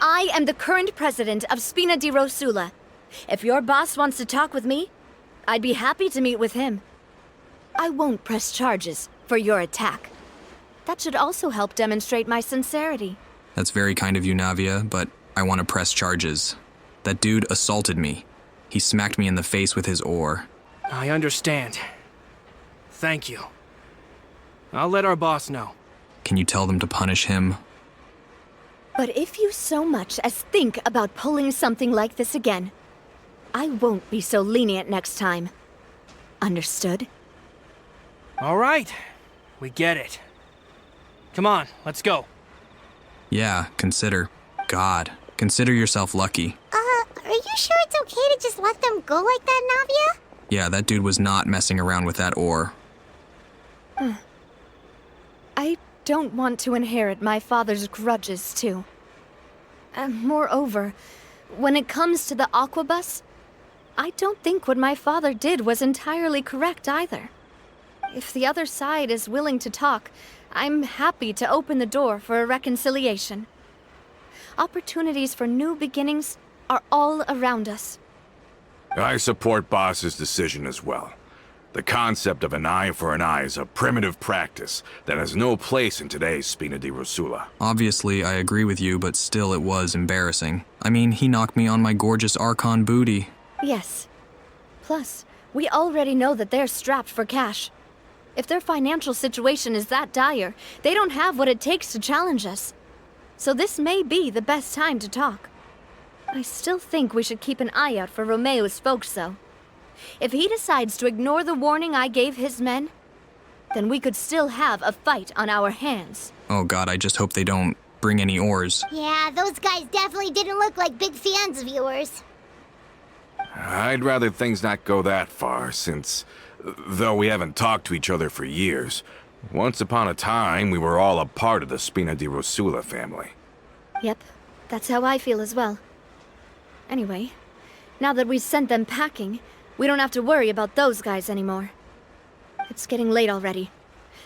I am the current president of Spina di Rosula. If your boss wants to talk with me, I'd be happy to meet with him. I won't press charges for your attack. That should also help demonstrate my sincerity. That's very kind of you, Navia, but I want to press charges. That dude assaulted me. He smacked me in the face with his oar. I understand. Thank you. I'll let our boss know. Can you tell them to punish him? But if you so much as think about pulling something like this again, I won't be so lenient next time. Understood? All right. We get it. Come on, let's go. Yeah, consider. God, consider yourself lucky. Are you you sure it's okay to just let them go like that, Navia? Yeah, that dude was not messing around with that ore. I don't want to inherit my father's grudges, too. Moreover, when it comes to the Aquabus, I don't think what my father did was entirely correct either. If the other side is willing to talk, I'm happy to open the door for a reconciliation. Opportunities for new beginnings are all around us. I support Boss's decision as well. The concept of an eye for an eye is a primitive practice that has no place in today's Spina di Rosula. Obviously, I agree with you, but still it was embarrassing. I mean, he knocked me on my gorgeous Archon booty. Yes. Plus, we already know that they're strapped for cash. If their financial situation is that dire, they don't have what it takes to challenge us. So this may be the best time to talk. I still think we should keep an eye out for Romeo's folks, though. If he decides to ignore the warning I gave his men, then we could still have a fight on our hands. Oh god, I just hope they don't bring any oars. Yeah, those guys definitely didn't look like big fans of yours. I'd rather things not go that far, since, though we haven't talked to each other for years, once upon a time we were all a part of the Spina di Rosula family. Yep, that's how I feel as well. Anyway, now that we've sent them packing, we don't have to worry about those guys anymore. It's getting late already,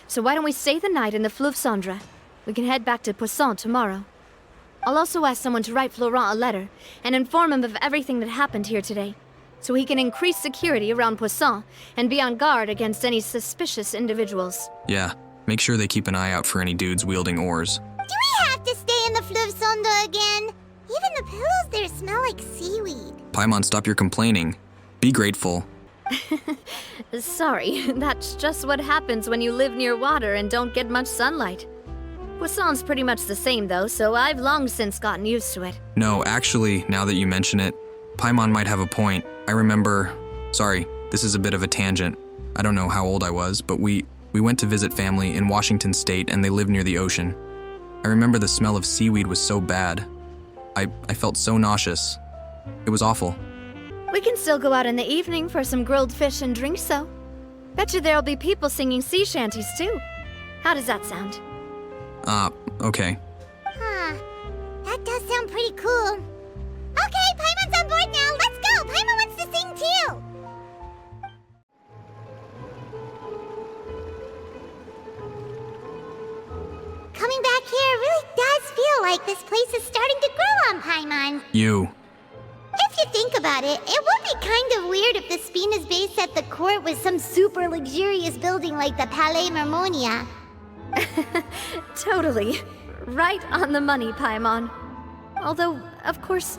so why don't we stay the night in the Fleuve Cendre? We can head back to Poisson tomorrow. I'll also ask someone to write Florent a letter and inform him of everything that happened here today, so he can increase security around Poisson and be on guard against any suspicious individuals. Yeah, make sure they keep an eye out for any dudes wielding oars. Do we have to stay in the Fleuve Cendre again? Even the pillows there smell like seaweed. Paimon, stop your complaining. Be grateful. Sorry, that's just what happens when you live near water and don't get much sunlight. Poisson's pretty much the same though, so I've long since gotten used to it. No, actually, now that you mention it, Paimon might have a point. I remember... Sorry, this is a bit of a tangent. I don't know how old I was, but we went to visit family in Washington State and they live near the ocean. I remember the smell of seaweed was so bad. I felt so nauseous. It was awful. We can still go out in the evening for some grilled fish and drinks, though. Bet you there'll be people singing sea shanties, too. How does that sound? Okay. Huh. That does sound pretty cool. Okay, Paimon's on board now. Let's go. Paimon wants to sing too. Coming back here really does feel like this place is starting to grow on Paimon. You. If you think about it, it would be kind of weird if the Spina's base at the court was some super luxurious building like the Palais Marmonia. Totally. Right on the money, Paimon. Although, of course,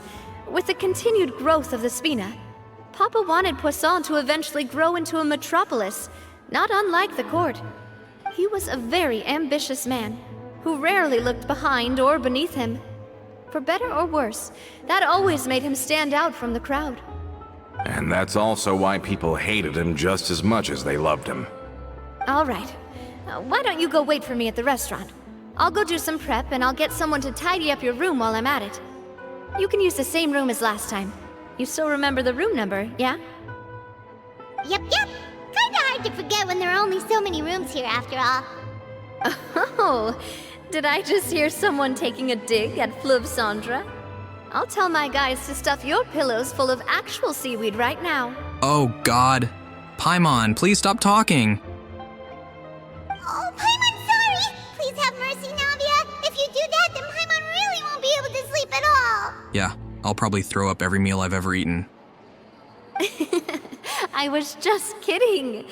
with the continued growth of the Spina, Papa wanted Poisson to eventually grow into a metropolis, not unlike the court. He was a very ambitious man, who rarely looked behind or beneath him. For better or worse, that always made him stand out from the crowd. And that's also why people hated him just as much as they loved him. All right. Why don't you go wait for me at the restaurant? I'll go do some prep and I'll get someone to tidy up your room while I'm at it. You can use the same room as last time. You still remember the room number, yeah? Yep. Kinda hard to forget when there are only so many rooms here after all. Oh, did I just hear someone taking a dig at Fleuve Cendre? I'll tell my guys to stuff your pillows full of actual seaweed right now. Oh god. Paimon, please stop talking. Oh, Paimon, sorry! Please have mercy, Navia. If you do that, then Paimon really won't be able to sleep at all. Yeah, I'll probably throw up every meal I've ever eaten. I was just kidding.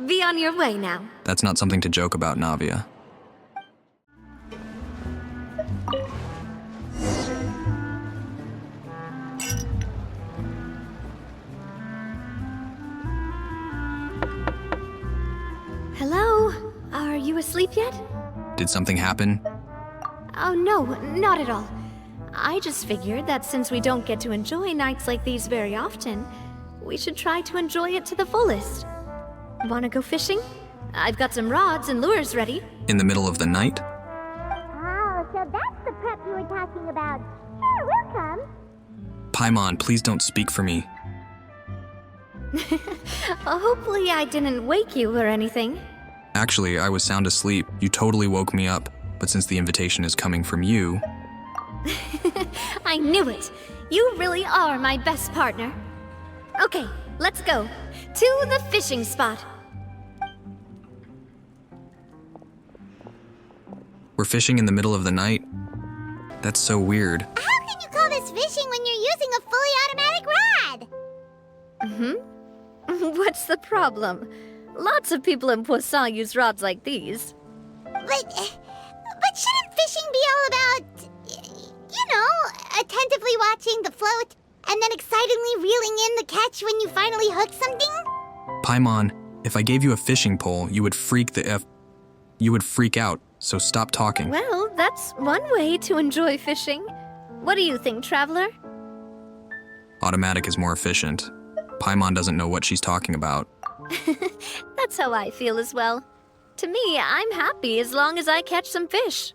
Be on your way now. That's not something to joke about, Navia. Hello? Are you asleep yet? Did something happen? Oh, no, not at all. I just figured that since we don't get to enjoy nights like these very often, we should try to enjoy it to the fullest. Wanna go fishing? I've got some rods and lures ready. In the middle of the night? Oh, so that's the prep you were talking about. Sure, we'll come. Paimon, please don't speak for me. Hopefully I didn't wake you or anything. Actually, I was sound asleep. You totally woke me up. But since the invitation is coming from you... I knew it. You really are my best partner. Okay, let's go. To the fishing spot. We're fishing in the middle of the night? That's so weird. How can you call this fishing when you're using a fully automatic rod? What's the problem? Lots of people in Poisson use rods like these. But shouldn't fishing be all about, you know, attentively watching the float and then excitedly reeling in the catch when you finally hook something? Paimon, if I gave you a fishing pole, you would freak out, so stop talking. Well, that's one way to enjoy fishing. What do you think, Traveler? Automatic is more efficient. Paimon doesn't know what she's talking about. That's how I feel as well. To me, I'm happy as long as I catch some fish.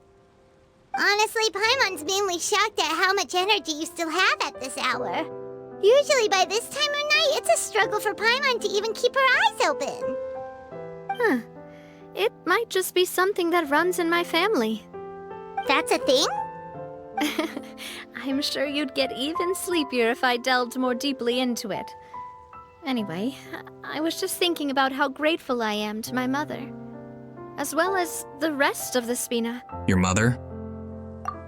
Honestly, Paimon's mainly shocked at how much energy you still have at this hour. Usually by this time of night, it's a struggle for Paimon to even keep her eyes open. Huh. It might just be something that runs in my family. That's a thing? I'm sure you'd get even sleepier if I delved more deeply into it. Anyway, I was just thinking about how grateful I am to my mother, as well as the rest of the Spina. Your mother?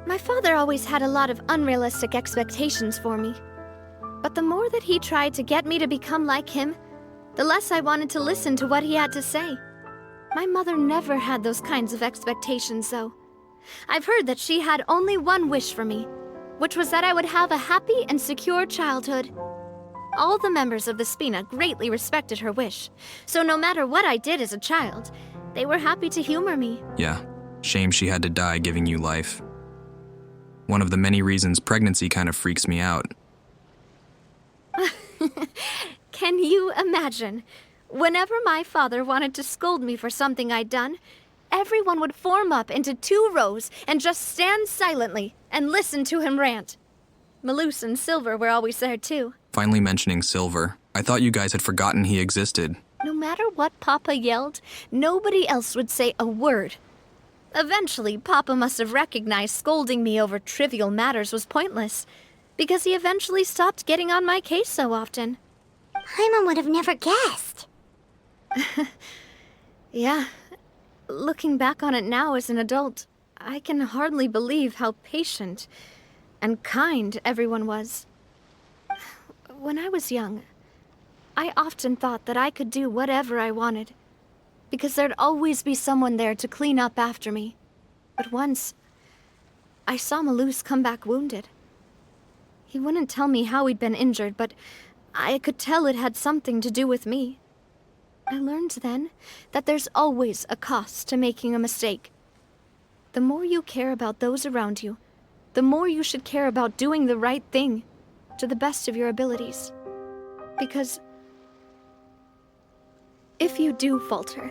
My father always had a lot of unrealistic expectations for me. But the more that he tried to get me to become like him, the less I wanted to listen to what he had to say. My mother never had those kinds of expectations, though. I've heard that she had only one wish for me, which was that I would have a happy and secure childhood. All the members of the Spina greatly respected her wish, so no matter what I did as a child, they were happy to humor me. Yeah, shame she had to die giving you life. One of the many reasons pregnancy kind of freaks me out. Can you imagine? Whenever my father wanted to scold me for something I'd done, everyone would form up into 2 rows and just stand silently and listen to him rant. Malus and Silver were always there too. Finally mentioning Silver. I thought you guys had forgotten he existed. No matter what Papa yelled, nobody else would say a word. Eventually, Papa must have recognized scolding me over trivial matters was pointless, because he eventually stopped getting on my case so often. Paimon would have never guessed. Yeah. Looking back on it now as an adult, I can hardly believe how patient and kind everyone was. When I was young, I often thought that I could do whatever I wanted, because there'd always be someone there to clean up after me. But once, I saw Malus come back wounded. He wouldn't tell me how he'd been injured, but I could tell it had something to do with me. I learned then that there's always a cost to making a mistake. The more you care about those around you, the more you should care about doing the right thing to the best of your abilities. Because if you do falter,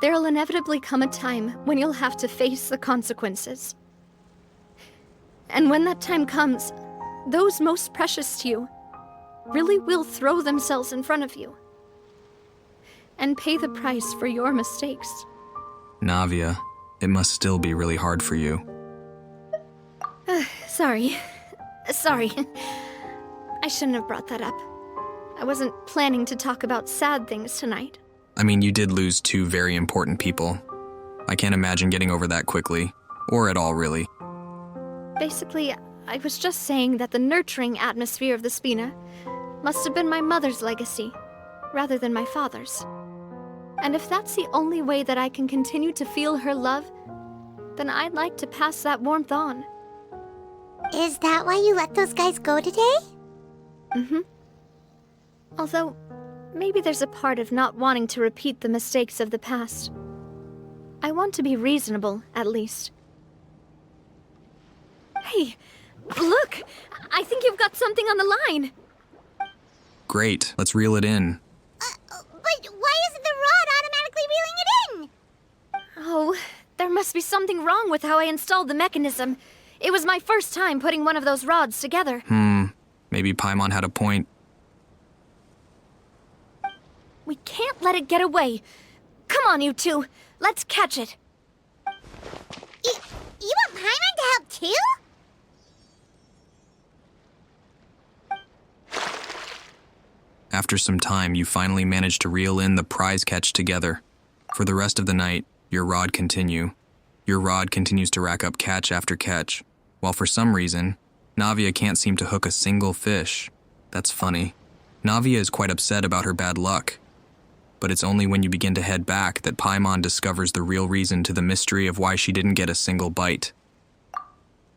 there'll inevitably come a time when you'll have to face the consequences. And when that time comes, those most precious to you really will throw themselves in front of you and pay the price for your mistakes. Navia, it must still be really hard for you. Sorry. I shouldn't have brought that up. I wasn't planning to talk about sad things tonight. I mean, you did lose 2 very important people. I can't imagine getting over that quickly, or at all, really. Basically, I was just saying that the nurturing atmosphere of the Spina must have been my mother's legacy, rather than my father's. And if that's the only way that I can continue to feel her love, then I'd like to pass that warmth on. Is that why you let those guys go today? Mm-hmm. Although, maybe there's a part of not wanting to repeat the mistakes of the past. I want to be reasonable, at least. Hey, look! I think you've got something on the line! Great, let's reel it in. But why isn't the rod automatically reeling it in? Oh, there must be something wrong with how I installed the mechanism. It was my first time putting one of those rods together. Maybe Paimon had a point. We can't let it get away. Come on, you two. Let's catch it. You want Paimon to help too? After some time, you finally manage to reel in the prize catch together. For the rest of the night, your rod continues to rack up catch after catch, while for some reason, Navia can't seem to hook a single fish. That's funny. Navia is quite upset about her bad luck. But it's only when you begin to head back that Paimon discovers the real reason to the mystery of why she didn't get a single bite.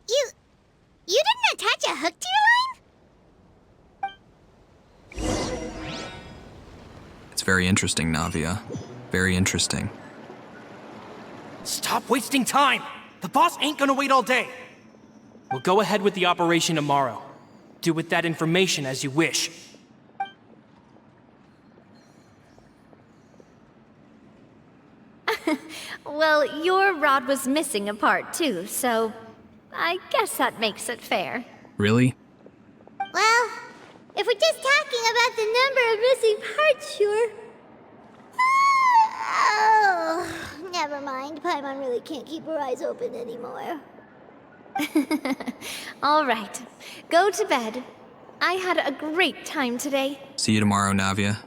You didn't attach a hook to your line? It's very interesting, Navia. Very interesting. Stop wasting time! The boss ain't gonna wait all day. We'll go ahead with the operation tomorrow. Do with that information as you wish. Well, your rod was missing a part too, so I guess that makes it fair. Really? Well, if we're just talking about the number of missing parts, sure. Oh, never mind. Paimon really can't keep her eyes open anymore. All right, go to bed. I had a great time today. See you tomorrow, Navia.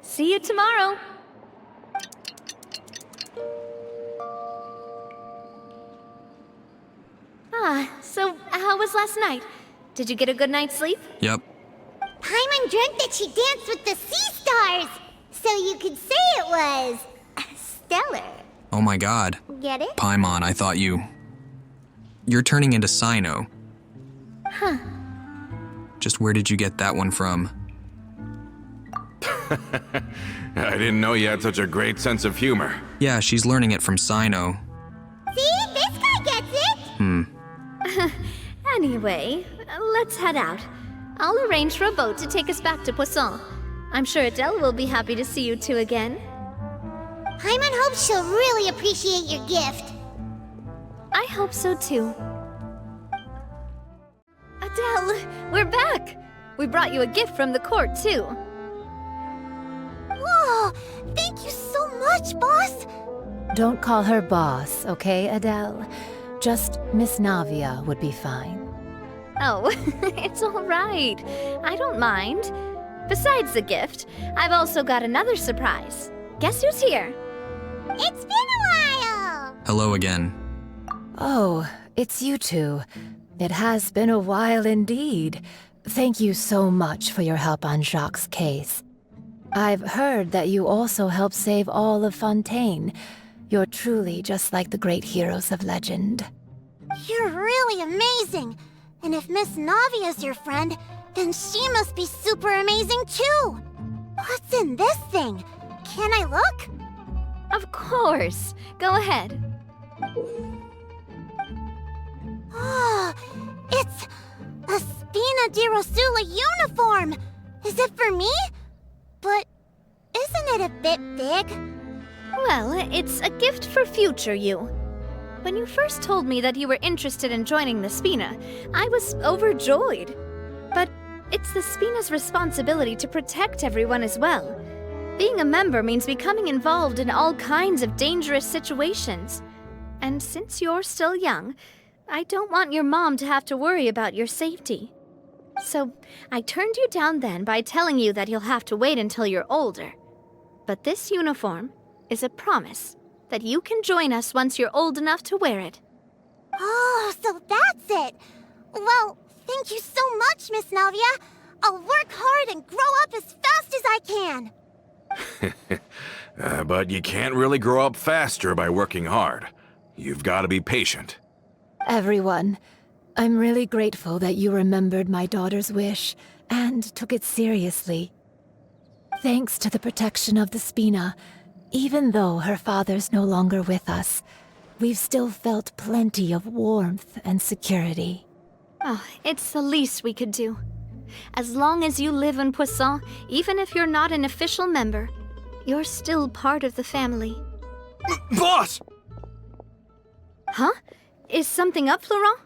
See you tomorrow. So how was last night? Did you get a good night's sleep? Yep. Paimon dreamt that she danced with the sea stars, so you could say it was stellar. Oh my god. Get it? Paimon, I thought You're turning into Sino. Huh. Just where did you get that one from? I didn't know you had such a great sense of humor. Yeah, she's learning it from Sino. See? This guy gets it! Anyway, let's head out. I'll arrange for a boat to take us back to Poisson. I'm sure Adele will be happy to see you two again. Paimon hopes she'll really appreciate your gift. I hope so too. Adele, we're back! We brought you a gift from the court too. Whoa! Thank you so much, boss! Don't call her boss, okay, Adele? Just Miss Navia would be fine. Oh, it's all right. I don't mind. Besides the gift, I've also got another surprise. Guess who's here? It's been a while! Hello again. Oh, it's you two. It has been a while indeed. Thank you so much for your help on Jacques' case. I've heard that you also helped save all of Fontaine. You're truly just like the great heroes of legend. You're really amazing! And if Miss Navia's your friend, then she must be super amazing too! What's in this thing? Can I look? Of course. Go ahead. Oh, it's a Spina di Rosula uniform! Is it for me? But isn't it a bit big? Well, it's a gift for future you. When you first told me that you were interested in joining the Spina, I was overjoyed. But it's the Spina's responsibility to protect everyone as well. Being a member means becoming involved in all kinds of dangerous situations. And since you're still young, I don't want your mom to have to worry about your safety. So I turned you down then by telling you that you'll have to wait until you're older. But this uniform is a promise that you can join us once you're old enough to wear it. Oh, so that's it! Well, thank you so much, Miss Navia! I'll work hard and grow up as fast as I can! But you can't really grow up faster by working hard. You've got to be patient. Everyone, I'm really grateful that you remembered my daughter's wish and took it seriously. Thanks to the protection of the Spina, even though her father's no longer with us, we've still felt plenty of warmth and security. Oh, it's the least we could do. As long as you live in Poisson, even if you're not an official member, you're still part of the family. Boss! Huh? Is something up, Florent?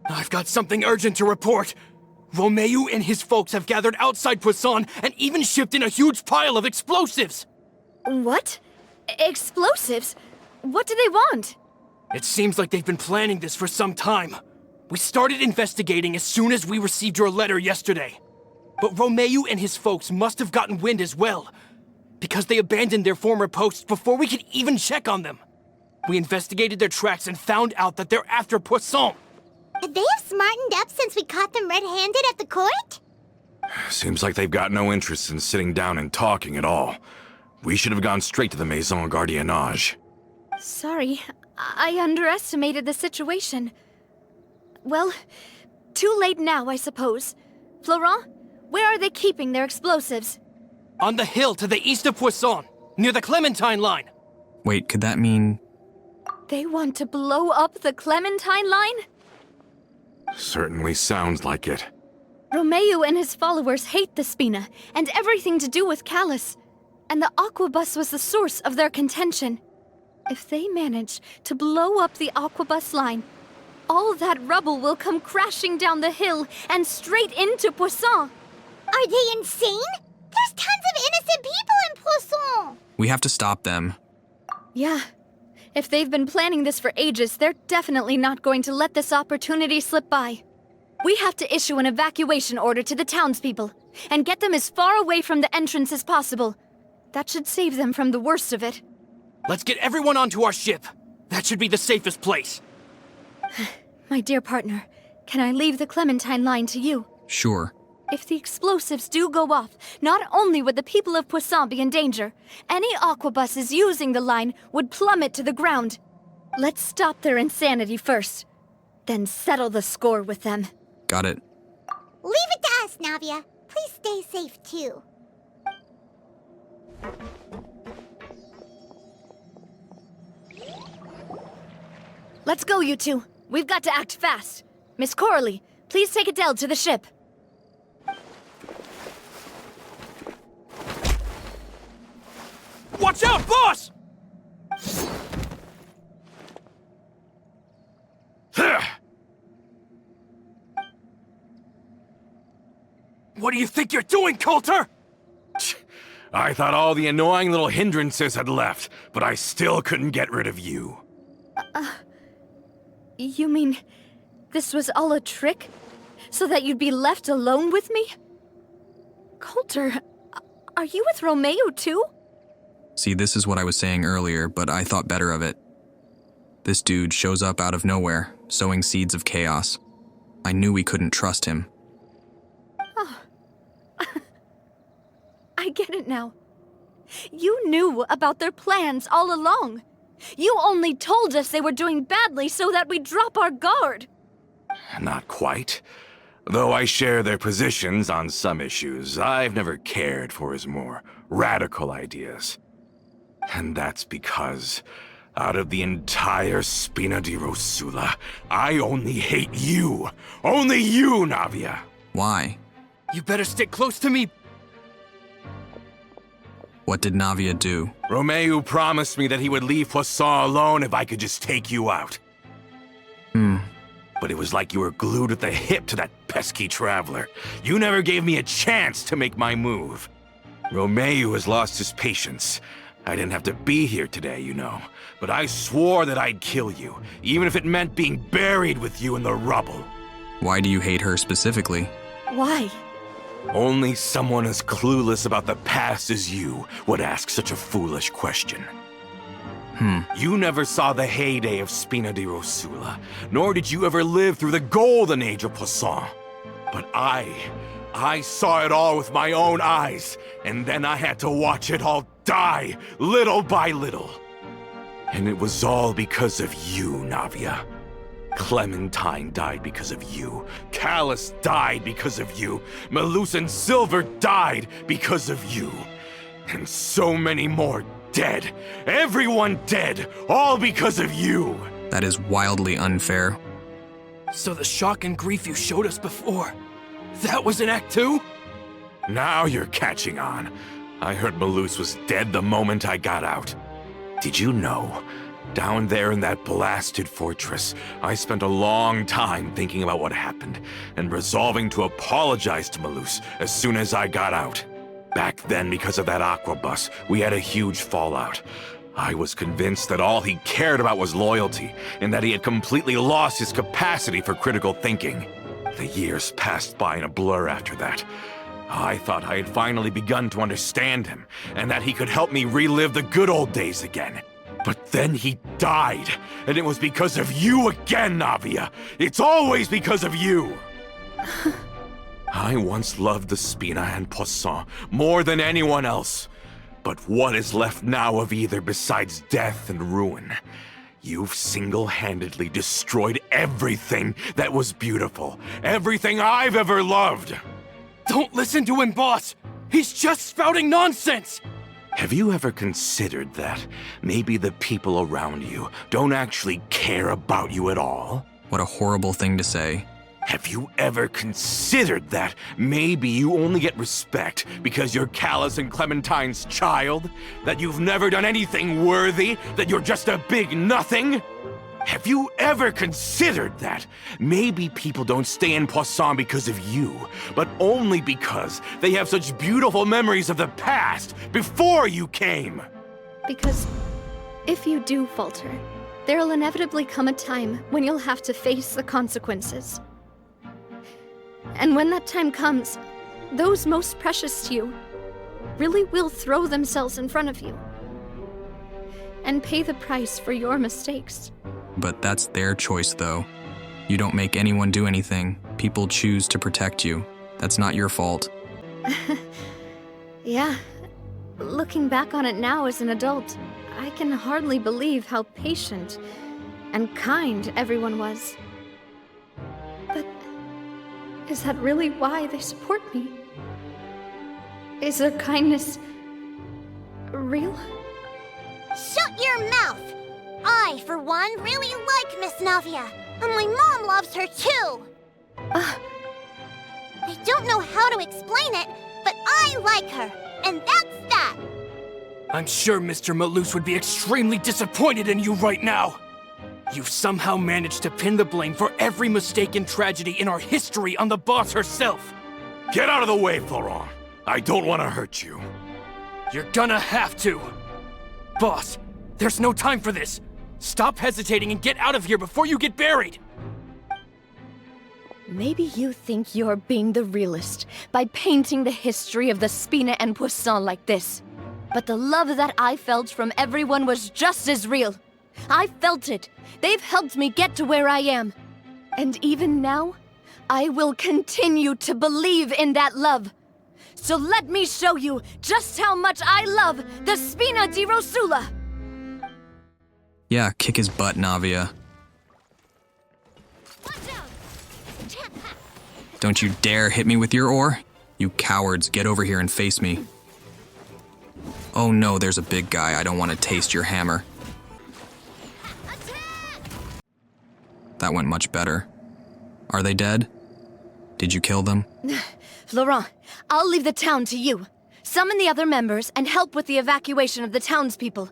I've got something urgent to report. Romeu and his folks have gathered outside Poisson and even shipped in a huge pile of explosives. What? Explosives? What do they want? It seems like they've been planning this for some time. We started investigating as soon as we received your letter yesterday. But Romeu and his folks must have gotten wind as well, because they abandoned their former posts before we could even check on them. We investigated their tracks and found out that they're after Poisson. Could they have smartened up since we caught them red-handed at the court? Seems like they've got no interest in sitting down and talking at all. We should have gone straight to the Maison Gardiennage. Sorry, I underestimated the situation. Well, too late now, I suppose. Florent, where are they keeping their explosives? On the hill to the east of Poisson, near the Clementine line. Wait, could that mean... They want to blow up the Clementine line? Certainly sounds like it. Romeu and his followers hate the Spina and everything to do with Callus. And the Aquabus was the source of their contention. If they manage to blow up the Aquabus line, all that rubble will come crashing down the hill and straight into Poisson. Are they insane? There's tons of innocent people in Poisson! We have to stop them. Yeah. If they've been planning this for ages, they're definitely not going to let this opportunity slip by. We have to issue an evacuation order to the townspeople and get them as far away from the entrance as possible. That should save them from the worst of it. Let's get everyone onto our ship. That should be the safest place. My dear partner, can I leave the Clementine line to you? Sure. If the explosives do go off, not only would the people of Poisson be in danger, any aquabuses using the line would plummet to the ground. Let's stop their insanity first, then settle the score with them. Got it. Leave it to us, Navia. Please stay safe, too. Let's go, you two. We've got to act fast. Miss Coralie, please take Adele to the ship. Watch out, boss! What do you think you're doing, Coulter? I thought all the annoying little hindrances had left, but I still couldn't get rid of you. You mean this was all a trick? So that you'd be left alone with me? Coulter, are you with Romeu too? See, this is what I was saying earlier, but I thought better of it. This dude shows up out of nowhere, sowing seeds of chaos. I knew we couldn't trust him. I get it now. You knew about their plans all along. You only told us they were doing badly so that we'd drop our guard. Not quite. Though I share their positions on some issues, I've never cared for his more radical ideas. And that's because, out of the entire Spina di Rosula, I only hate you. Only you, Navia. Why? You better stick close to me. What did Navia do? Romeu promised me that he would leave Poisson alone if I could just take you out. But it was like you were glued at the hip to that pesky traveler. You never gave me a chance to make my move. Romeu has lost his patience. I didn't have to be here today, you know. But I swore that I'd kill you, even if it meant being buried with you in the rubble. Why do you hate her specifically? Why? Only someone as clueless about the past as you would ask such a foolish question. You never saw the heyday of Spina di Rosula, nor did you ever live through the golden age of Poisson. But I saw it all with my own eyes, and then I had to watch it all die, little by little. And it was all because of you, Navia. Clementine died because of you. Callus died because of you. Malus and Silver died because of you. And so many more dead. Everyone dead, all because of you. That is wildly unfair. So the shock and grief you showed us before, that was an act too? Now you're catching on. I heard Malus was dead the moment I got out. Did you know? Down there in that blasted fortress, I spent a long time thinking about what happened, and resolving to apologize to Malus as soon as I got out. Back then, because of that aqua bus, we had a huge fallout. I was convinced that all he cared about was loyalty, and that he had completely lost his capacity for critical thinking. The years passed by in a blur after that. I thought I had finally begun to understand him, and that he could help me relive the good old days again. But then he died, and it was because of you again, Navia! It's always because of you! I once loved the Spina and Poisson more than anyone else. But what is left now of either besides death and ruin? You've single-handedly destroyed everything that was beautiful. Everything I've ever loved! Don't listen to him, boss! He's just spouting nonsense! Have you ever considered that maybe the people around you don't actually care about you at all? What a horrible thing to say. Have you ever considered that maybe you only get respect because you're Callus and Clementine's child? That you've never done anything worthy? That you're just a big nothing? Have you ever considered that maybe people don't stay in Poisson because of you, but only because they have such beautiful memories of the past before you came? Because if you do falter, there'll inevitably come a time when you'll have to face the consequences. And when that time comes, those most precious to you really will throw themselves in front of you and pay the price for your mistakes. But that's their choice, though. You don't make anyone do anything. People choose to protect you. That's not your fault. Yeah. Looking back on it now as an adult, I can hardly believe how patient and kind everyone was. But is that really why they support me? Is their kindness real? Shut your mouth! I, for one, really like Miss Navia, and my mom loves her too! I don't know how to explain it, but I like her, and that's that! I'm sure Mr. Malus would be extremely disappointed in you right now! You've somehow managed to pin the blame for every mistake and tragedy in our history on the boss herself! Get out of the way, Florent! I don't want to hurt you. You're gonna have to! Boss, there's no time for this! Stop hesitating and get out of here before you get buried! Maybe you think you're being the realist by painting the history of the Spina and Poisson like this. But the love that I felt from everyone was just as real. I felt it. They've helped me get to where I am. And even now, I will continue to believe in that love. So let me show you just how much I love the Spina di Rosula! Yeah, kick his butt, Navia. Don't you dare hit me with your oar. You cowards, get over here and face me. Oh no, there's a big guy. I don't want to taste your hammer. That went much better. Are they dead? Did you kill them? Florent, I'll leave the town to you. Summon the other members and help with the evacuation of the townspeople.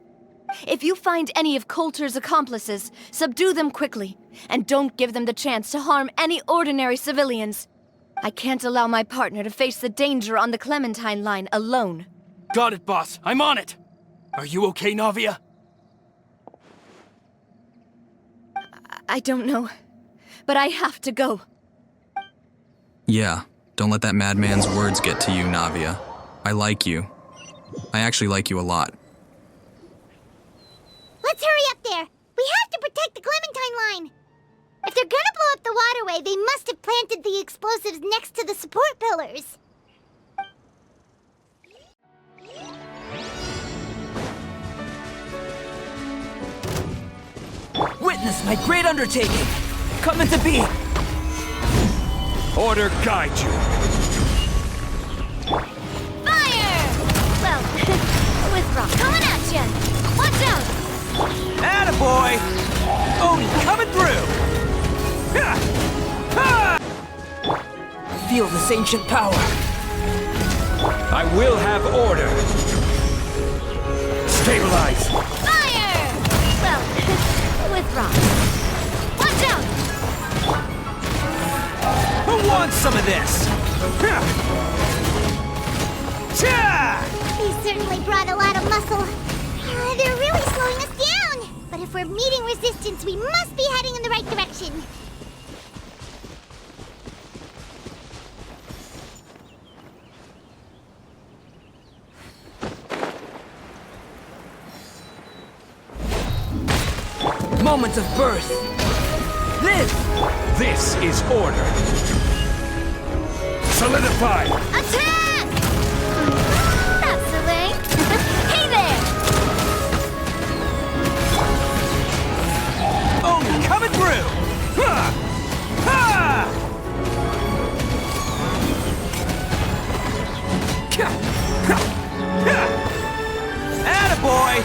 If you find any of Coulter's accomplices, subdue them quickly, and don't give them the chance to harm any ordinary civilians. I can't allow my partner to face the danger on the Clementine line alone. Got it, boss. I'm on it! Are you okay, Navia? I don't know, but I have to go. Yeah, don't let that madman's words get to you, Navia. I like you. I actually like you a lot. Let's hurry up there! We have to protect the Clementine line! If they're gonna blow up the waterway, they must have planted the explosives next to the support pillars. Witness my great undertaking! Come into being! Order guide you! Fire! Well, with rock coming at ya! Watch out! Attaboy! Odin coming through! Ha! Ha! Feel this ancient power. I will have order. Stabilize! Fire! Well, with rocks. Watch out! Who wants some of this? They certainly brought a lot of muscle. They're really slowing us down. But if we're meeting resistance, we must be heading in the right direction. Moment of birth. Live! This is order. Solidify! Attack! That's the way. Hey there! Only coming through! Ha! Ha! Attaboy!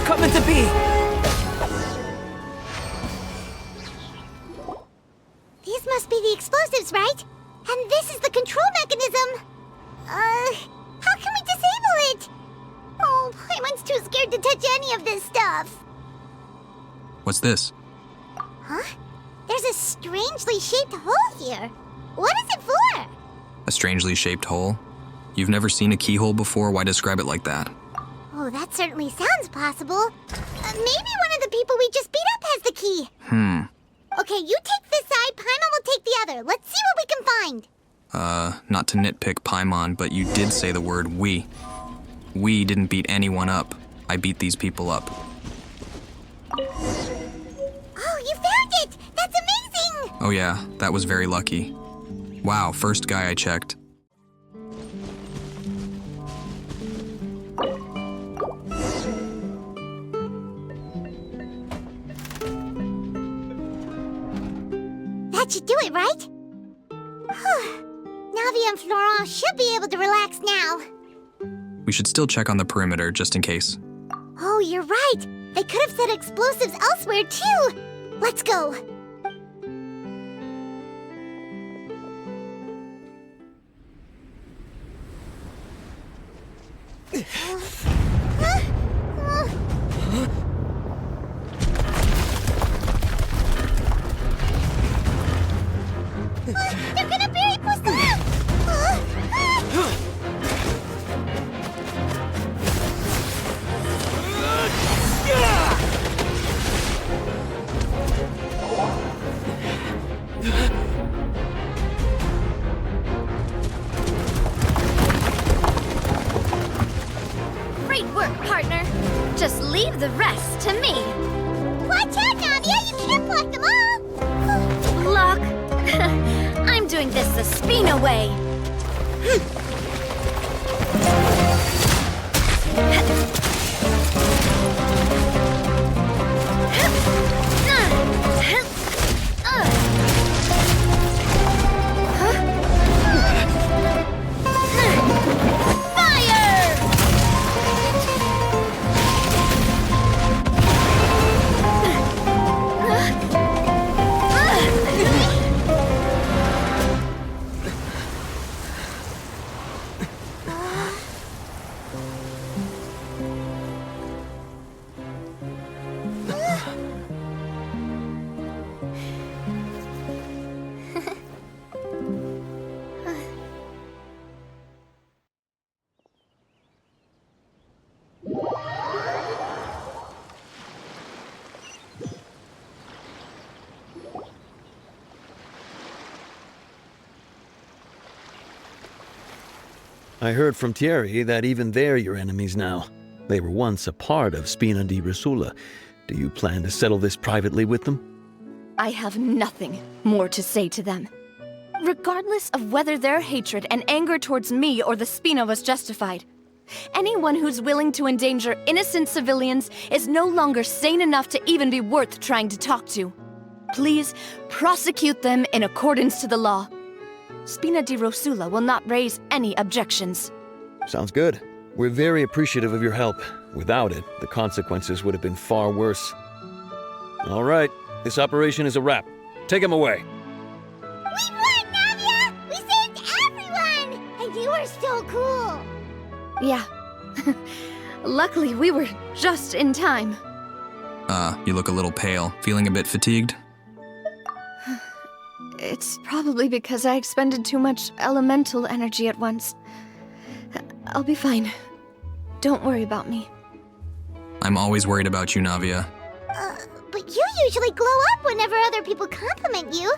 Coming to be! These must be the explosives, right? And this is the control mechanism. How can we disable it? Oh, Paimon's too scared to touch any of this stuff. What's this? Huh? There's a strangely shaped hole here. What is it for? A strangely shaped hole? You've never seen a keyhole before? Why describe it like that? Oh, that certainly sounds possible. Maybe one of the people we just beat up has the key. Okay, you take this side, Paimon will take the other. Let's see what we can find. Not to nitpick Paimon, but you did say the word we. We didn't beat anyone up. I beat these people up. Oh, you found it! That's amazing! Oh yeah, that was very lucky. Wow, first guy I checked. That should do it, right? Navia and Florent should be able to relax now. We should still check on the perimeter, just in case. Oh, you're right. They could have set explosives elsewhere, too. Let's go. They're gonna bury Poisson! Great work, partner. Just leave the rest to me. Watch out, Navia! You can't block them all! Block? I'm doing this the Spina way. I heard from Thierry that even they're your enemies now. They were once a part of Spina di Rosula. Do you plan to settle this privately with them? I have nothing more to say to them. Regardless of whether their hatred and anger towards me or the Spina was justified, anyone who's willing to endanger innocent civilians is no longer sane enough to even be worth trying to talk to. Please prosecute them in accordance to the law. Spina di Rosula will not raise any objections. Sounds good. We're very appreciative of your help. Without it, the consequences would have been far worse. All right, this operation is a wrap. Take him away. We won, Navia! We saved everyone! And you are so cool! Yeah. Luckily, we were just in time. You look a little pale. Feeling a bit fatigued? It's probably because I expended too much elemental energy at once. I'll be fine. Don't worry about me. I'm always worried about you, Navia. But you usually glow up whenever other people compliment you.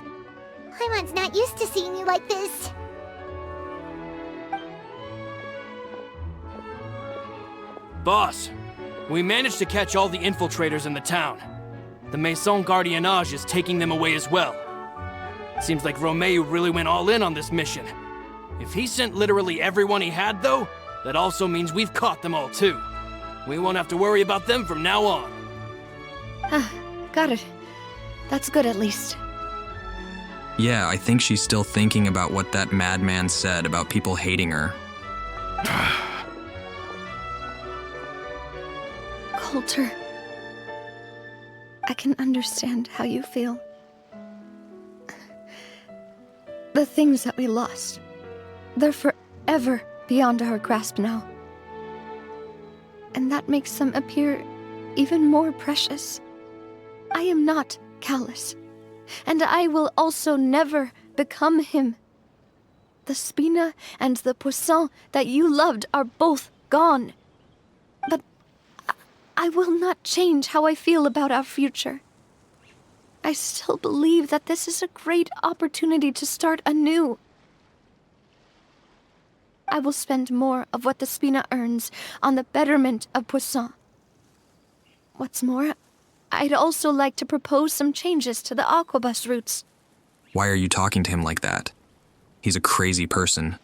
Paimon's not used to seeing you like this. Boss, we managed to catch all the infiltrators in the town. The Maison Gardiennage is taking them away as well. Seems like Romeo really went all in on this mission. If he sent literally everyone he had, though, that also means we've caught them all too. We won't have to worry about them from now on. Got it. That's good at least. Yeah, I think she's still thinking about what that madman said about people hating her. Coulter, I can understand how you feel. The things that we lost, they're forever beyond our grasp now. And that makes them appear even more precious. I am not callous, and I will also never become him. The Spina and the Poisson that you loved are both gone. But I will not change how I feel about our future. I still believe that this is a great opportunity to start anew. I will spend more of what the Spina earns on the betterment of Poisson. What's more, I'd also like to propose some changes to the aquabus routes. Why are you talking to him like that? He's a crazy person.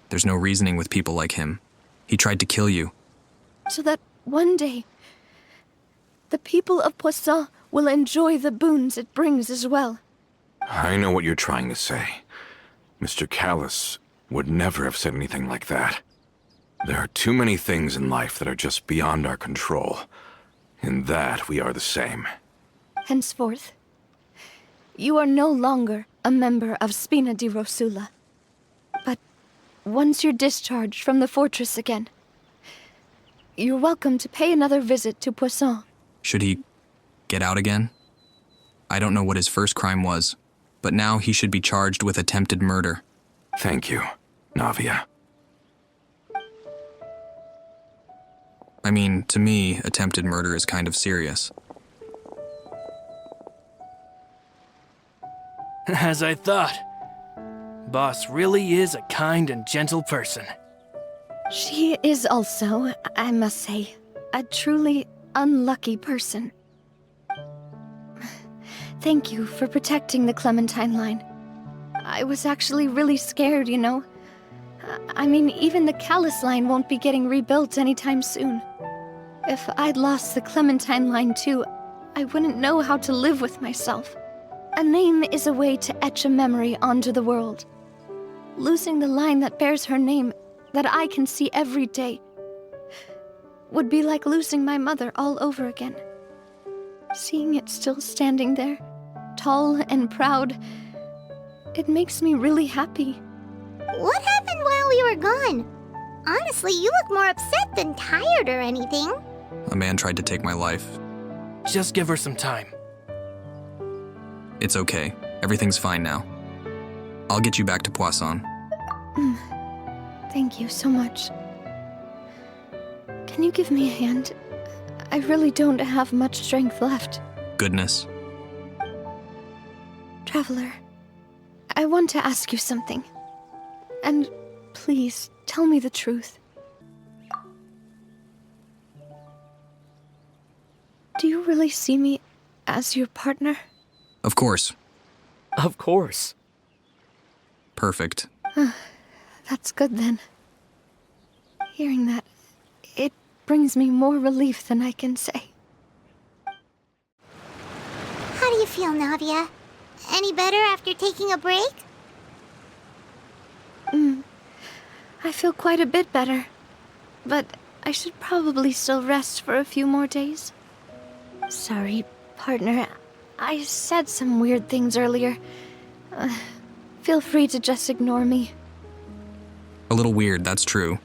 There's no reasoning with people like him. He tried to kill you. So that one day, the people of Poisson will enjoy the boons it brings as well. I know what you're trying to say. Mr. Callus would never have said anything like that. There are too many things in life that are just beyond our control. In that, we are the same. Henceforth, you are no longer a member of Spina di Rosula. But once you're discharged from the fortress again, you're welcome to pay another visit to Poisson. Should he get out again? I don't know what his first crime was, but now he should be charged with attempted murder. Thank you, Navia. I mean, to me, attempted murder is kind of serious. As I thought. Boss really is a kind and gentle person. She is also, I must say, a truly unlucky person. Thank you for protecting the Clementine line. I was actually really scared, you know. I mean, even the Callus line won't be getting rebuilt anytime soon. If I'd lost the Clementine line too, I wouldn't know how to live with myself. A name is a way to etch a memory onto the world. Losing the line that bears her name, that I can see every day, would be like losing my mother all over again. Seeing it still standing there, tall and proud, it makes me really happy. What happened while we were gone? Honestly, you look more upset than tired or anything. A man tried to take my life. Just give her some time. It's okay. Everything's fine now. I'll get you back to Poisson. Thank you so much. Can you give me a hand? I really don't have much strength left. Goodness. Traveler, I want to ask you something. And please, tell me the truth. Do you really see me as your partner? Of course. Of course. Perfect. That's good then. Hearing that, it brings me more relief than I can say. How do you feel, Navia? Any better after taking a break? I feel quite a bit better. But I should probably still rest for a few more days. Sorry, partner. I said some weird things earlier. Feel free to just ignore me. A little weird, that's true.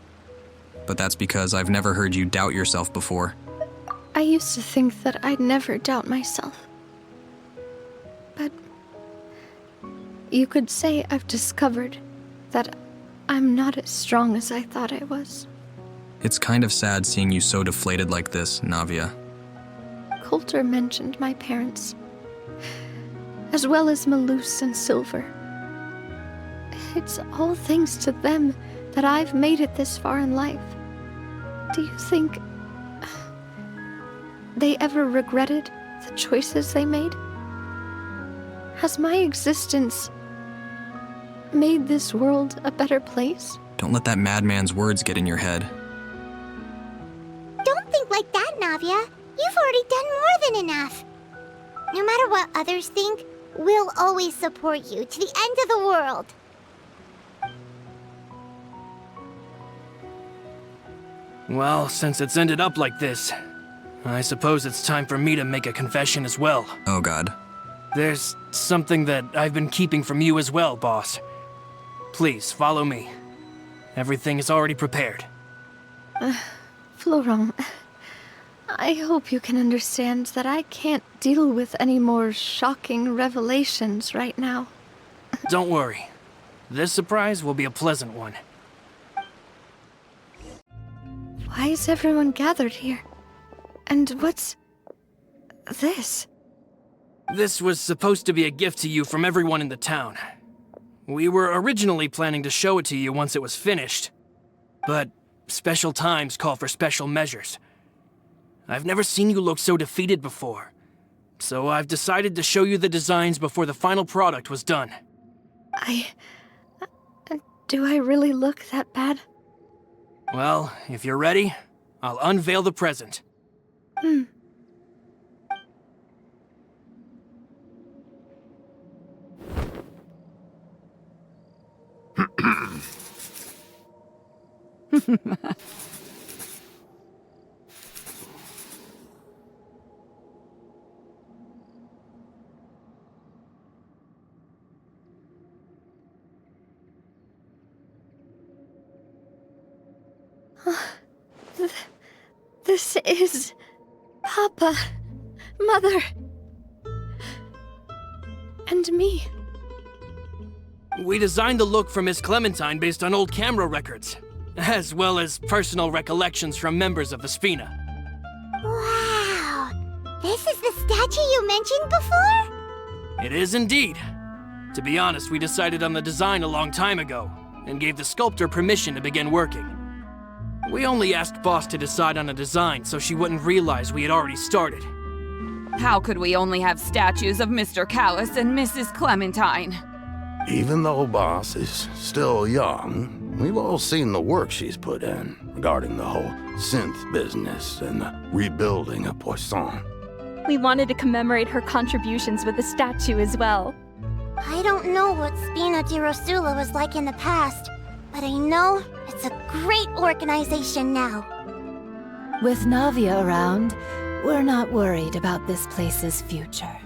but that's because I've never heard you doubt yourself before. I used to think that I'd never doubt myself. But you could say I've discovered that I'm not as strong as I thought I was. It's kind of sad seeing you so deflated like this, Navia. Coulter mentioned my parents, as well as Malus and Silver. It's all thanks to them that I've made it this far in life. Do you think they ever regretted the choices they made? Has my existence made this world a better place? Don't let that madman's words get in your head. Don't think like that, Navia. You've already done more than enough. No matter what others think, we'll always support you to the end of the world. Well, since it's ended up like this, I suppose it's time for me to make a confession as well. Oh god. There's something that I've been keeping from you as well, boss. Please, follow me. Everything is already prepared. Florent, I hope you can understand that I can't deal with any more shocking revelations right now. Don't worry. This surprise will be a pleasant one. Why is everyone gathered here? And what's this? This was supposed to be a gift to you from everyone in the town. We were originally planning to show it to you once it was finished, but special times call for special measures. I've never seen you look so defeated before, so I've decided to show you the designs before the final product was done. Do I really look that bad? Well, if you're ready, I'll unveil the present. This is Papa, Mother, and me. We designed the look for Miss Clementine based on old camera records, as well as personal recollections from members of the Spina. Wow! This is the statue you mentioned before? It is indeed. To be honest, we decided on the design a long time ago, and gave the sculptor permission to begin working. We only asked Boss to decide on a design so she wouldn't realize we had already started. How could we only have statues of Mr. Callis and Mrs. Clementine? Even though Boss is still young, we've all seen the work she's put in regarding the whole synth business and the rebuilding of Poisson. We wanted to commemorate her contributions with a statue as well. I don't know what Spina di Rosula was like in the past, but I know it's a great organization now. With Navia around, we're not worried about this place's future.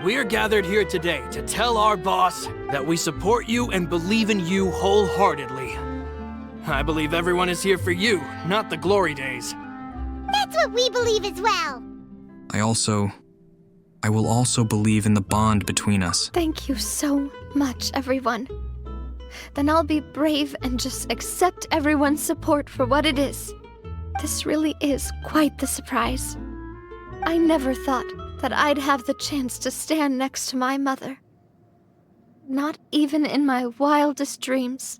We're gathered here today to tell our boss that we support you and believe in you wholeheartedly. I believe everyone is here for you, not the glory days. That's what we believe as well. I will also believe in the bond between us. Thank you so much, everyone. Then I'll be brave and just accept everyone's support for what it is. This really is quite the surprise. I never thought that I'd have the chance to stand next to my mother. Not even in my wildest dreams.